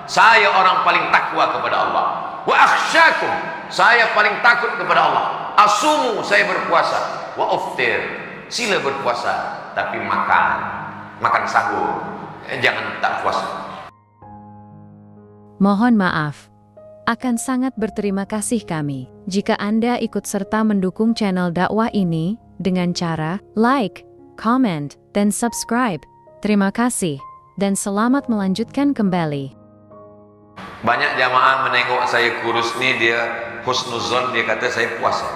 saya orang paling takwa kepada Allah. Wa akhsyakum, saya paling takut kepada Allah. Asumu, saya berpuasa. Wa uftir, sila berpuasa tapi makan sahur, jangan tak puasa. Mohon maaf. Akan sangat berterima kasih kami jika Anda ikut serta mendukung channel dakwah ini dengan cara like, comment, dan subscribe. Terima kasih dan selamat melanjutkan kembali. Banyak jamaah menengok saya kurus nih, dia husnuzon, dia kata saya puasa.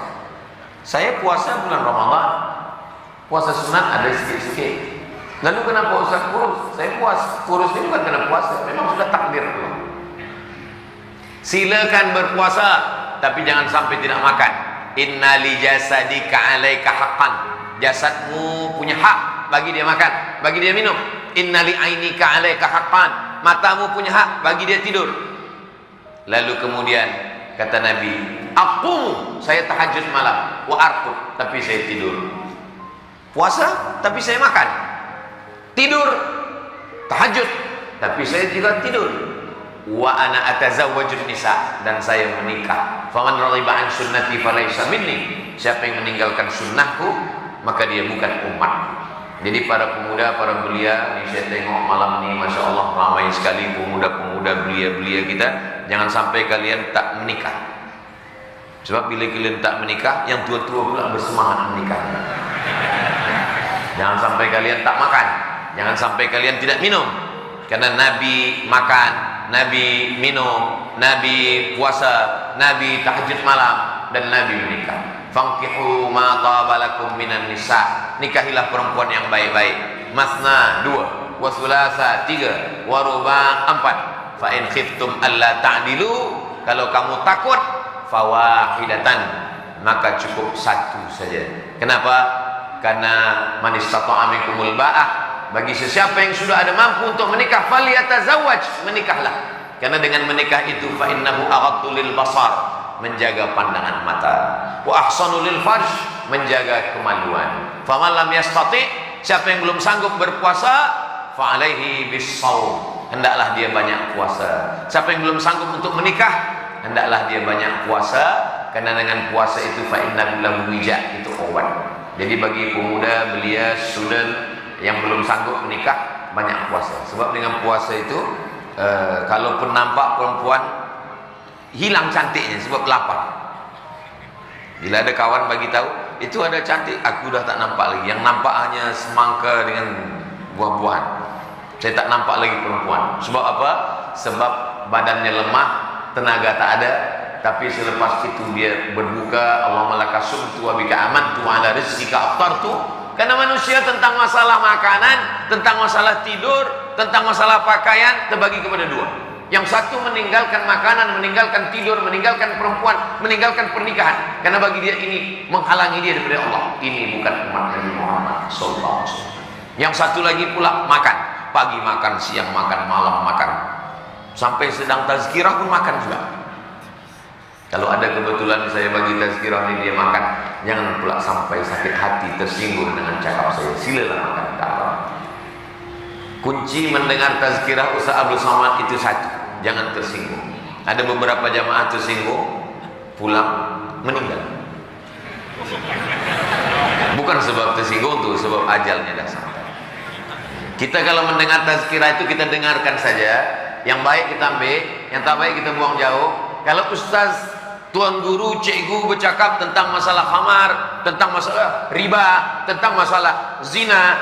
Saya puasa bulan Ramadan, puasa sunat ada sikit-sikit. Lalu kenapa Ustaz kurus? Saya kurus ini bukan karena puasa, memang sudah takdir Allah. Silakan berpuasa, tapi jangan sampai tidak makan. Inna li jasadika alaika haqqan, jasadmu punya hak bagi dia makan, bagi dia minum. Inna li ainika alaika haqqan, matamu punya hak bagi dia tidur. Lalu kemudian kata Nabi, aku saya tahajud malam, wa arqud, tapi saya tidur. Puasa tapi saya makan, tidur, tahajud tapi saya juga tidur. Wa ana atazawwajun nisa, dan saya menikah. Faman raghiba an sunnati falaysa minni, siapa yang meninggalkan sunnahku maka dia bukan umat. Jadi para pemuda, para belia ini saya tengok malam ini, masya Allah ramai sekali pemuda-pemuda belia-belia kita. Jangan sampai kalian tak menikah, sebab bila kalian tak menikah, yang tua-tua pula bersemangat menikah. Jangan sampai kalian tak makan, jangan sampai kalian tidak minum, karena Nabi makan, Nabi minum, Nabi puasa, Nabi tahajud malam, dan Nabi menikah. Fankihu ma tabalakum minan nisa, nikahilah perempuan yang baik-baik. Masna 2, wa thulatha 3, wa ruba' 4. Fa in khiftum alla ta'dilu, kalau kamu takut, fawahidatan, maka cukup 1 saja. Kenapa? Karena man istata'a minkumul ba'ah, bagi sesiapa yang sudah ada mampu untuk menikah, falyatazawwaj, menikahlah. Karena dengan menikah itu fa innahu aghaddu lil basar, menjaga pandangan mata. wa ahsanu lil farj, menjaga kemaluan. Faman lam yastati, siapa yang belum sanggup berpuasa, fa alaihi bis-shaum, hendaklah dia banyak puasa. Siapa yang belum sanggup untuk menikah, hendaklah dia banyak puasa, karena dengan puasa itu fa innahu lahu wija, itu obat. Jadi bagi pemuda belia, student yang belum sanggup menikah, banyak puasa. Sebab dengan puasa itu kalaupun nampak perempuan, hilang cantiknya sebab lapar. Bila ada kawan bagi tahu itu ada cantik, aku dah tak nampak lagi. Yang nampak hanya semangka dengan buah-buahan. Saya tak nampak lagi perempuan. Sebab apa? Sebab badannya lemah, tenaga tak ada. Tapi selepas itu dia berbuka, Allahumma laka sumtu wa bika amantu ala rizqika aftartu. Karena manusia tentang masalah makanan, tentang masalah tidur, tentang masalah pakaian terbagi kepada dua. Yang satu meninggalkan makanan, meninggalkan tidur, meninggalkan perempuan, meninggalkan pernikahan. Karena bagi dia ini menghalangi dia daripada Allah. Ini bukan umat Nabi Muhammad SAW. Yang satu lagi pula makan. Pagi makan, siang makan, malam makan. Sampai sedang tazkirah pun makan juga. Kalau ada kebetulan saya bagi tazkirah ini dia makan, jangan pula sampai sakit hati, tersinggung dengan cakap saya. Silalah makan, tak apa. Kunci mendengar tazkirah Ustaz Abdul Somad itu satu, jangan tersinggung. Ada beberapa jamaah tersinggung, pulang meninggal. Bukan sebab tersinggung tuh, sebab ajalnya dah sampai. Kita kalau mendengar tazkirah itu kita dengarkan saja. Yang baik kita ambil, yang tak baik kita buang jauh. Kalau ustaz, tuan guru, cikgu bercakap tentang masalah khamar, tentang masalah riba, tentang masalah zina,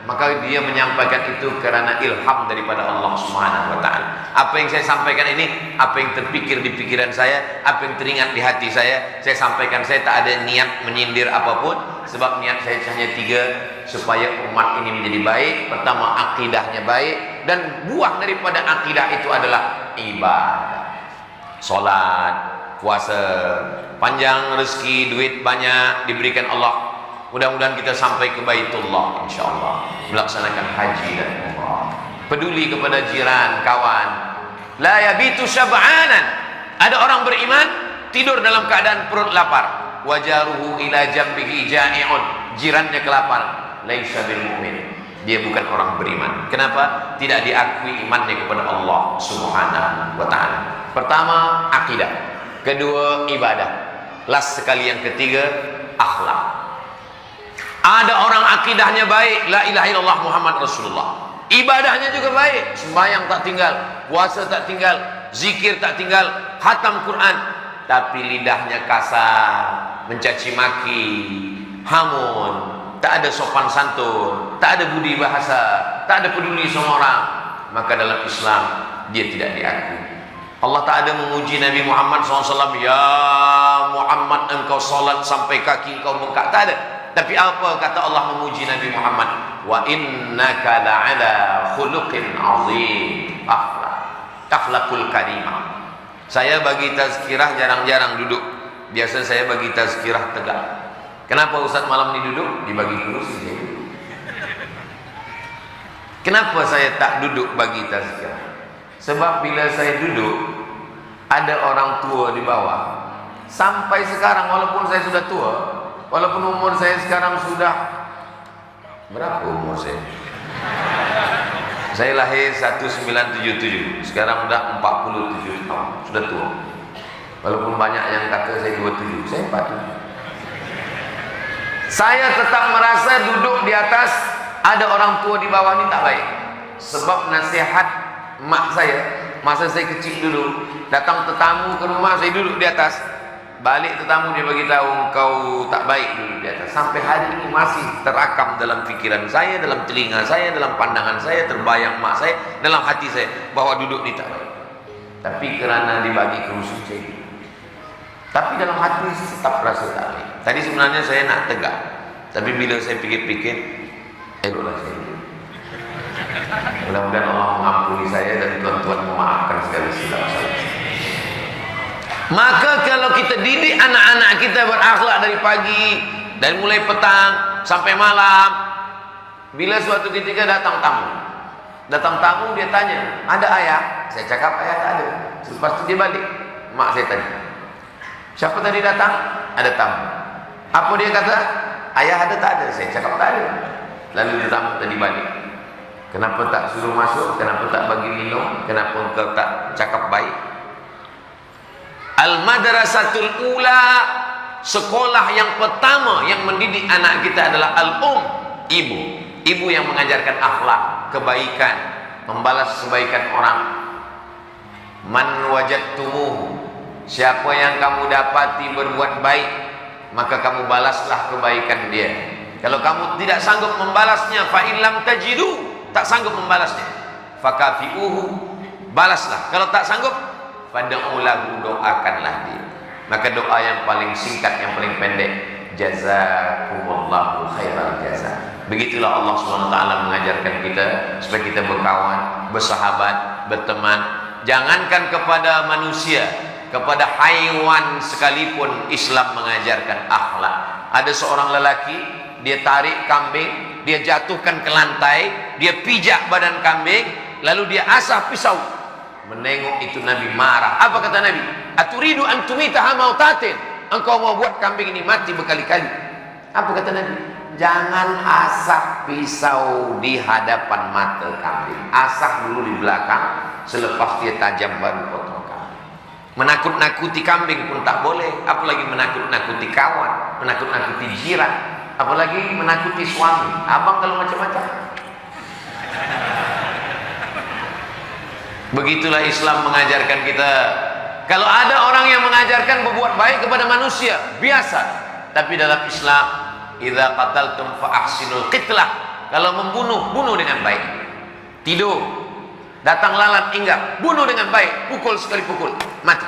maka dia menyampaikan itu karena ilham daripada Allah Subhanahu wa taala. Apa yang saya sampaikan ini, apa yang terpikir di pikiran saya, apa yang teringat di hati saya sampaikan. Saya tak ada niat menyindir apapun, sebab niat saya hanya tiga, supaya umat ini menjadi baik. Pertama, akidahnya baik, dan buah daripada akidah itu adalah ibadah. Salat, puasa, panjang rezeki, duit banyak diberikan Allah. Mudah-mudahan kita sampai ke Baitullah insyaallah, melaksanakan haji dan umrah. Peduli kepada jiran, kawan. La yabitu syab'anan. Ada orang beriman tidur dalam keadaan perut lapar. Wajaruhu ila jambihi ja'i'un. Jirannya kelaparan. Laisa bil mu'min. Dia bukan orang beriman. Kenapa? Tidak diakui imannya kepada Allah Subhanahu wa taala. Pertama, akidah. Kedua, ibadah. Last sekali yang ketiga, akhlak. Ada orang akidahnya baik, la ilaha illallah Muhammad Rasulullah. Ibadahnya juga baik, sembahyang tak tinggal, puasa tak tinggal, zikir tak tinggal, khatam Quran, tapi lidahnya kasar, mencaci maki, hamun, tak ada sopan santun, tak ada budi bahasa, tak ada peduli sama orang, maka dalam Islam dia tidak diakui. Allah tak ada memuji Nabi Muhammad SAW, ya Muhammad engkau salat sampai kaki engkau bengkak, tak ada. Tapi apa kata Allah memuji Nabi Muhammad? Wa innaka la'ala khuluqin azim. Akhlakul karimah. Saya bagi tazkirah jarang-jarang duduk. Biasa saya bagi tazkirah tegak. Kenapa Ustaz malam ini duduk? Dibagi kursi. Kenapa saya tak duduk bagi tazkirah? Sebab bila saya duduk, ada orang tua di bawah. Sampai sekarang walaupun saya sudah tua, walaupun umur saya sekarang sudah berapa umur saya? Saya lahir 1977, sekarang sudah 47 tahun, sudah tua. Walaupun banyak yang kata saya 27, saya 47. Saya tetap merasa duduk di atas, ada orang tua di bawah ini tak baik. Sebab nasihat mak saya, masa saya kecil dulu, datang tetamu ke rumah, saya duduk di atas. Balik tetamu dia bagi tahu kau tak baik dulu di atas. Sampai hari ini masih terakam dalam pikiran saya, dalam telinga saya, dalam pandangan saya, terbayang mak saya, dalam hati saya bahwa duduk ni tak baik. Tapi kerana dibagi kursi saya, tapi dalam hati tetap rasa tak baik. Tadi sebenarnya saya nak tegak, tapi bila saya fikir-fikir, eloklah saya. Mudah-mudahan Allah mengampuni saya dan tuan-tuan memaafkan segala silap saya. Maka kalau kita didik anak-anak kita berakhlak dari pagi, dari mulai petang sampai malam, bila suatu ketika datang tamu dia tanya, ada ayah? Saya cakap ayah tak ada. Lepas itu dia balik, mak saya tanya, Siapa tadi datang? Ada tamu. Apa dia kata? Ayah ada tak ada? Saya cakap tak ada. Lalu tamu tadi balik. Kenapa tak suruh masuk? Kenapa tak bagi minum? Kenapa engkau tak cakap baik? Al-madrasatul ula, sekolah yang pertama yang mendidik anak kita adalah al-um, ibu. Ibu yang mengajarkan akhlak, kebaikan, membalas kebaikan orang. Man wajadtumuhu, siapa yang kamu dapati berbuat baik, maka kamu balaslah kebaikan dia. Kalau kamu tidak sanggup membalasnya, fa in lam tajidu, tak sanggup membalasnya, fakafiuhu, balaslah. Kalau tak sanggup, fad'u lahu, doakanlah dia. Maka doa yang paling singkat, yang paling pendek, jazakumullahu khairal jaza. Begitulah Allah SWT mengajarkan kita supaya kita berkawan, bersahabat, berteman. Jangankan kepada manusia, kepada haiwan sekalipun Islam mengajarkan akhlak. Ada seorang lelaki, dia tarik kambing, dia jatuhkan ke lantai, dia pijak badan kambing, lalu dia asah pisau. Menengok itu Nabi marah. Apa kata Nabi? Aturidu an tumitaha mautatin, engkau mau buat kambing ini mati berkali-kali. Apa kata Nabi? Jangan asah pisau di hadapan mata kambing, asah dulu di belakang, selepas dia tajam baru potong kambing. Menakut-nakuti kambing pun tak boleh, apalagi menakut-nakuti kawan, menakut-nakuti jiran, apalagi menakuti suami. Abang kalau macam-macam. Begitulah Islam mengajarkan kita. Kalau ada orang yang mengajarkan berbuat baik kepada manusia, biasa. Tapi dalam Islam, idza qataltum fa ahsinul qitlah. Kalau membunuh, bunuh dengan baik. Tidur, datang lalat hinggap, bunuh dengan baik. Pukul sekali pukul, mati.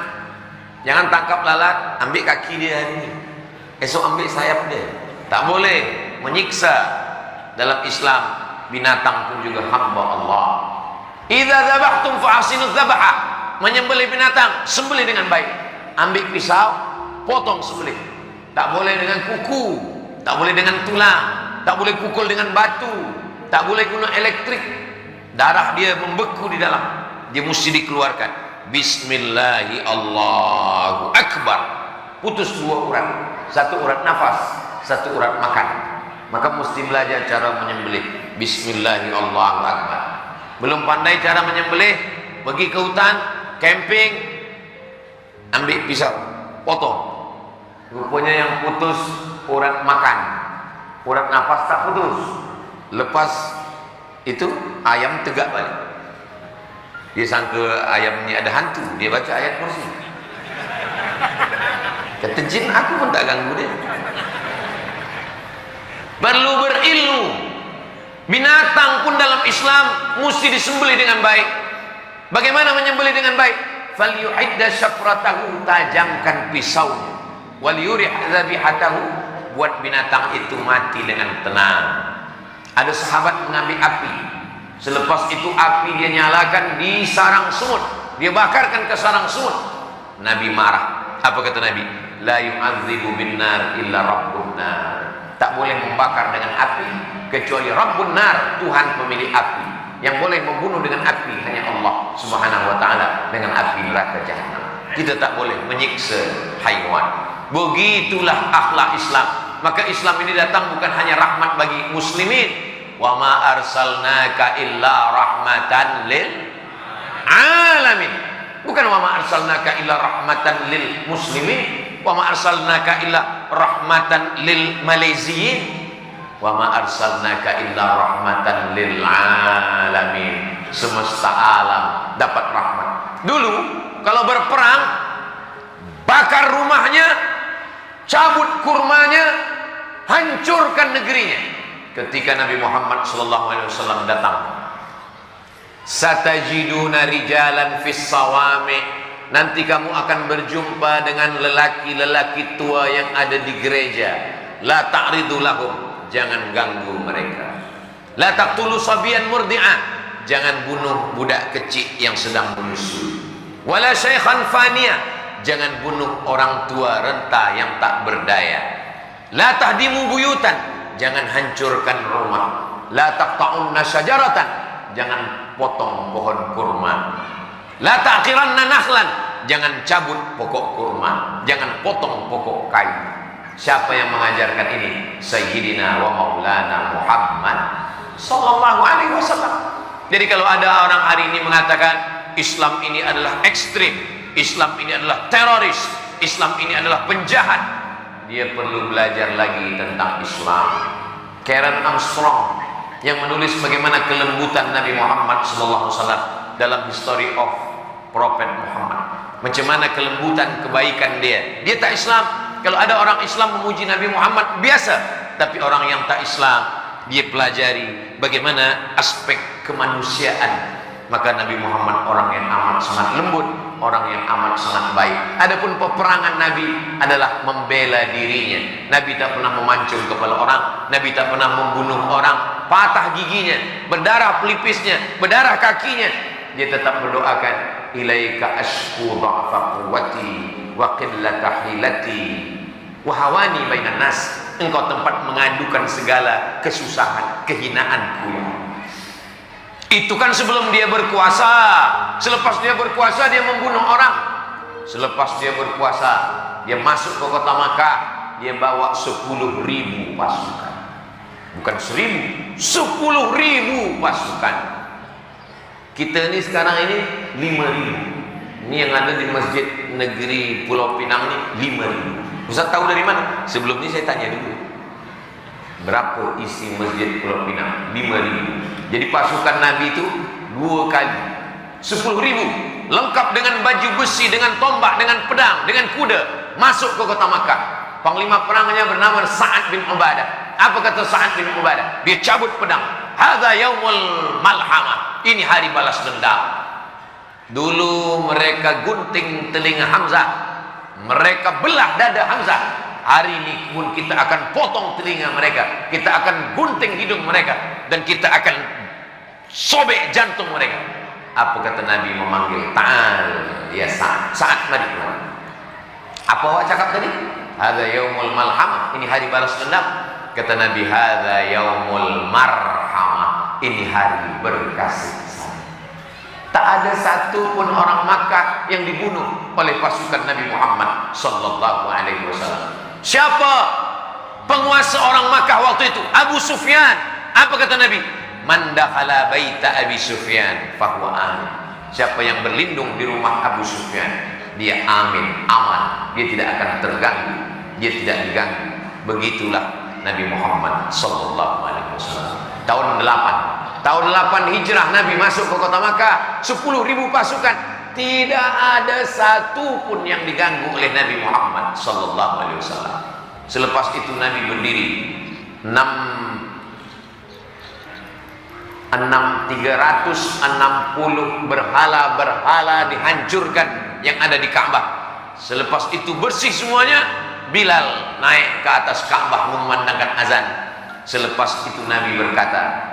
Jangan tangkap lalat, ambil kaki dia hari ini, esok ambil sayap dia. Tak boleh menyiksa. Dalam Islam, binatang pun juga hamba Allah. Idza dzabhtum fa ahsinuz dzabha. Menyembelih binatang, sembelih dengan baik. Ambil pisau, potong sembelih. Tak boleh dengan kuku, tak boleh dengan tulang, tak boleh pukul dengan batu, tak boleh guna elektrik. Darah dia membeku di dalam, dia mesti dikeluarkan. Bismillahi Allahu Akbar. Putus dua urat, satu urat nafas, satu urat makan. Maka mesti belajar cara menyembelih. Bismillahi Allahu Akbar. Belum pandai cara menyembelih, pergi ke hutan, camping, ambil pisau, potong. Rupanya yang putus urat makan, urat nafas tak putus. Lepas itu ayam tegak balik. Dia sangka ayam ni ada hantu, dia baca ayat kursi. Kata jin, aku pun tak ganggu dia. Perlu berilmu. Binatang pun dalam Islam mesti disembelih dengan baik. Bagaimana menyembelih dengan baik? Falyu'idda syafratahu, tajamkan pisaunya. Wal yurih dzabihatahu, buat binatang itu mati dengan tenang. Ada sahabat mengambil api. Selepas itu api dia nyalakan di sarang semut. Dia bakarkan ke sarang semut. Nabi marah. Apa kata Nabi? La yu'adzibu bin nar illa rabbun nar. Tak boleh membakar dengan api kecuali Rabbun nar, Tuhan pemilik api. Yang boleh membunuh dengan api hanya Allah Subhanahu wa taala dengan api neraka jahanam. Kita tak boleh menyiksa haiwan. Begitulah akhlak Islam. Maka Islam ini datang bukan hanya rahmat bagi muslimin. Wa ma arsalnaka illa rahmatan lil alamin. Bukan wa ma arsalnaka illa rahmatan lil muslimin. Wa ma arsalnaka illa rahmatan lil maleziyin. Wa ma arsalnaka illa rahmatan lil alamin. Semesta alam dapat rahmat. Dulu kalau berperang, bakar rumahnya, cabut kurmanya, hancurkan negerinya. Ketika Nabi Muhammad SAW datang, satajiduna rijalan fis sawami, nanti kamu akan berjumpa dengan lelaki-lelaki tua yang ada di gereja. La ta'ridu lahum, jangan ganggu mereka. La taqtulu sabiyan murdi'ah, jangan bunuh budak kecil yang sedang menyusui. Wala syaikhan faniya, jangan bunuh orang tua renta yang tak berdaya. La tahdimu buyutan, jangan hancurkan rumah. La taqta'unna syajaratan, jangan potong pohon kurma. La taqiranna nakhlan, jangan cabut pokok kurma, jangan potong pokok kayu. Siapa yang mengajarkan ini? Sayyidina wa Maulana Muhammad sallallahu alaihi wasallam. Jadi kalau ada orang hari ini mengatakan Islam ini adalah ekstrim, Islam ini adalah teroris, Islam ini adalah penjahat, dia perlu belajar lagi tentang Islam. Karen Armstrong yang menulis bagaimana kelembutan Nabi Muhammad SAW dalam History of Prophet Muhammad, macam mana kelembutan kebaikan dia. Dia tak Islam. Kalau ada orang Islam memuji Nabi Muhammad biasa, tapi orang yang tak Islam dia pelajari bagaimana aspek kemanusiaan. Maka Nabi Muhammad orang yang amat sangat lembut, orang yang amat sangat baik. Adapun peperangan Nabi adalah membela dirinya. Nabi tak pernah memancung kepala orang, Nabi tak pernah membunuh orang, patah giginya, berdarah pelipisnya, berdarah kakinya. Dia tetap berdoakan, ilaika ashku dha'fa quwwati wa qillata hilati wa hawani bainan nas. Engkau tempat mengadukan segala kesusahan, kehinaanku. Itu kan sebelum dia berkuasa. Selepas dia berkuasa dia membunuh orang. Selepas dia berkuasa dia masuk ke kota Makkah, dia bawa 10.000 pasukan. Bukan 1.000, 10.000 pasukan. Kita ini sekarang ini 5.000. Ini yang ada di Masjid Negeri Pulau Pinang ini 5.000. Ustaz tahu dari mana? Sebelum ini saya tanya dulu, berapa isi Masjid Pulau Pinang? 5.000. Jadi pasukan Nabi itu 2 kali 10.000, lengkap dengan baju besi, dengan tombak, dengan pedang, dengan kuda, masuk ke kota Makkah. Panglima perangnya bernama Sa'ad bin Ubadah. Apa kata Sa'ad bin Ubadah? Dia cabut pedang. Hadza yaumul malhamah. Ini hari balas dendam. Dulu mereka gunting telinga Hamzah, mereka belah dada Hamzah. Hari ini pun kita akan potong telinga mereka, kita akan gunting hidung mereka, dan kita akan sobek jantung mereka. Apa kata Nabi memanggil? Ta'al ya Sa'ad. Sa'ad mari. Apa awak cakap tadi? Hadza yaumul malhamah. Ini hari balas dendam. Kata Nabi, hadza yaumul marhamah. Ini hari berkasih sayang. Tak ada satu pun orang Makkah yang dibunuh oleh pasukan Nabi Muhammad sallallahu alaihi wasallam. Siapa penguasa orang Makkah waktu itu? Abu Sufyan. Apa kata Nabi? Man dakhala baita Abi Sufyan fahuwa amin. Siapa yang berlindung di rumah Abu Sufyan, dia amin, aman. Dia tidak akan terganggu, dia tidak diganggu. Begitulah Nabi Muhammad sallallahu alaihi wasallam. Tahun 8 Hijrah Nabi masuk ke kota Makkah, 10.000 pasukan. Tidak ada satu pun yang diganggu oleh Nabi Muhammad sallallahu alaihi wasallam. Selepas itu Nabi berdiri 360 berhala-berhala dihancurkan yang ada di Ka'bah. Selepas itu bersih semuanya. Bilal naik ke atas Ka'bah memandangkan azan. Selepas itu Nabi berkata,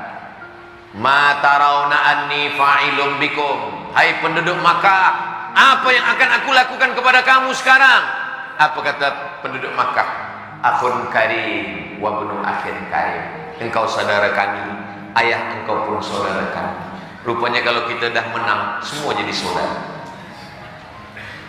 ma tarawna anni fa'ilum bikum. Hai penduduk Makkah, apa yang akan aku lakukan kepada kamu sekarang? Apa kata penduduk Makkah? Akhun karim wa ibnu akhin karim. Engkau saudara kami, ayah engkau pun saudara kami. Rupanya kalau kita dah menang, semua jadi saudara.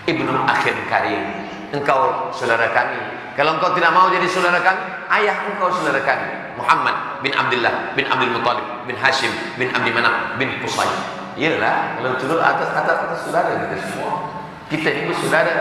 Ibnu akhin karim, engkau saudara kami. Kalau engkau tidak mau jadi saudara kami, ayah engkau saudara kami. Muhammad bin Abdullah bin Abdul Muttalib bin Hashim bin Abdi Manaf bin Qusay. Iyalah, kalau turun atas saudara kita semua. Kita ini saudara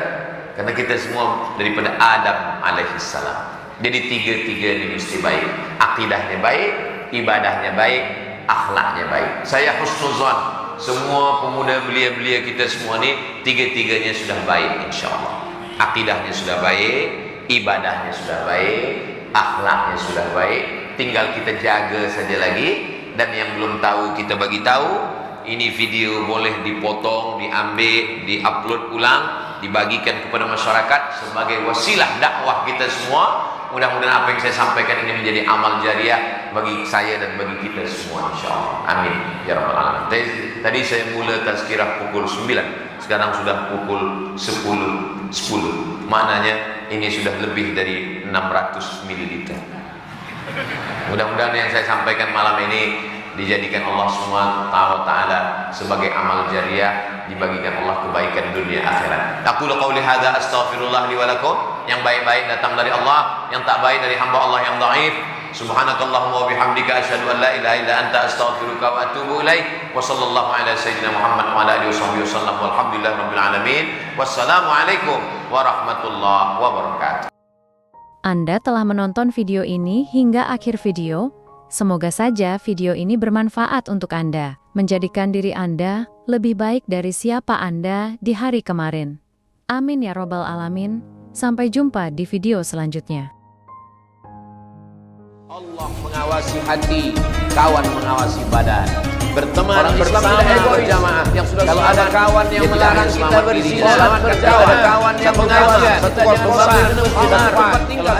karena kita semua daripada Adam alaihissalam. Jadi tiga-tiga ini mesti baik. Akidahnya baik, ibadahnya baik, akhlaknya baik. Saya husnuzan, semua pemuda belia-belia kita semua ni tiga-tiganya sudah baik insyaallah. Akidahnya sudah baik, ibadahnya sudah baik, akhlaknya sudah baik. Tinggal kita jaga saja lagi. Dan yang belum tahu kita bagi tahu. Ini video boleh dipotong, diambil, diupload ulang, dibagikan kepada masyarakat sebagai wasilah dakwah kita semua. Mudah-mudahan apa yang saya sampaikan ini menjadi amal jariah bagi saya dan bagi kita semua insyaallah. Amin ya rabbal alamin. Tadi saya mula tazkirah pukul 9, sekarang sudah pukul 10.10. Maknanya ini sudah lebih dari 600 ml. Mudah-mudahan yang saya sampaikan malam ini dijadikan Allah SWT sebagai amal jariah, dibagikan Allah kebaikan dunia akhirat. Aqulu qauli hadza astaghfirullah li wa lakum. Yang baik-baik datang dari Allah, yang tak baik dari hamba Allah yang dhaif. Subhanakallahumma wa bihamdika asyhadu an la ilaha illa anta astaghfiruka wa atubu ilaik. Wa sallallahu ala sayyidina Muhammad wa ala alihi wasallam walhamdulillahi rabbil alamin. Wassalamu alaikum warahmatullahi wabarakatuh. Anda telah menonton video ini hingga akhir video. Semoga saja video ini bermanfaat untuk Anda, menjadikan diri Anda lebih baik dari siapa Anda di hari kemarin. Amin ya robbal alamin. Sampai jumpa di video selanjutnya. Allah mengawasi hati, kawan mengawasi badan. Berteman bersama berjamaah. Kalau ada kawan yang melarang kita bersilaturahmi berjamaah, ada kawan yang mengawasi kita tinggal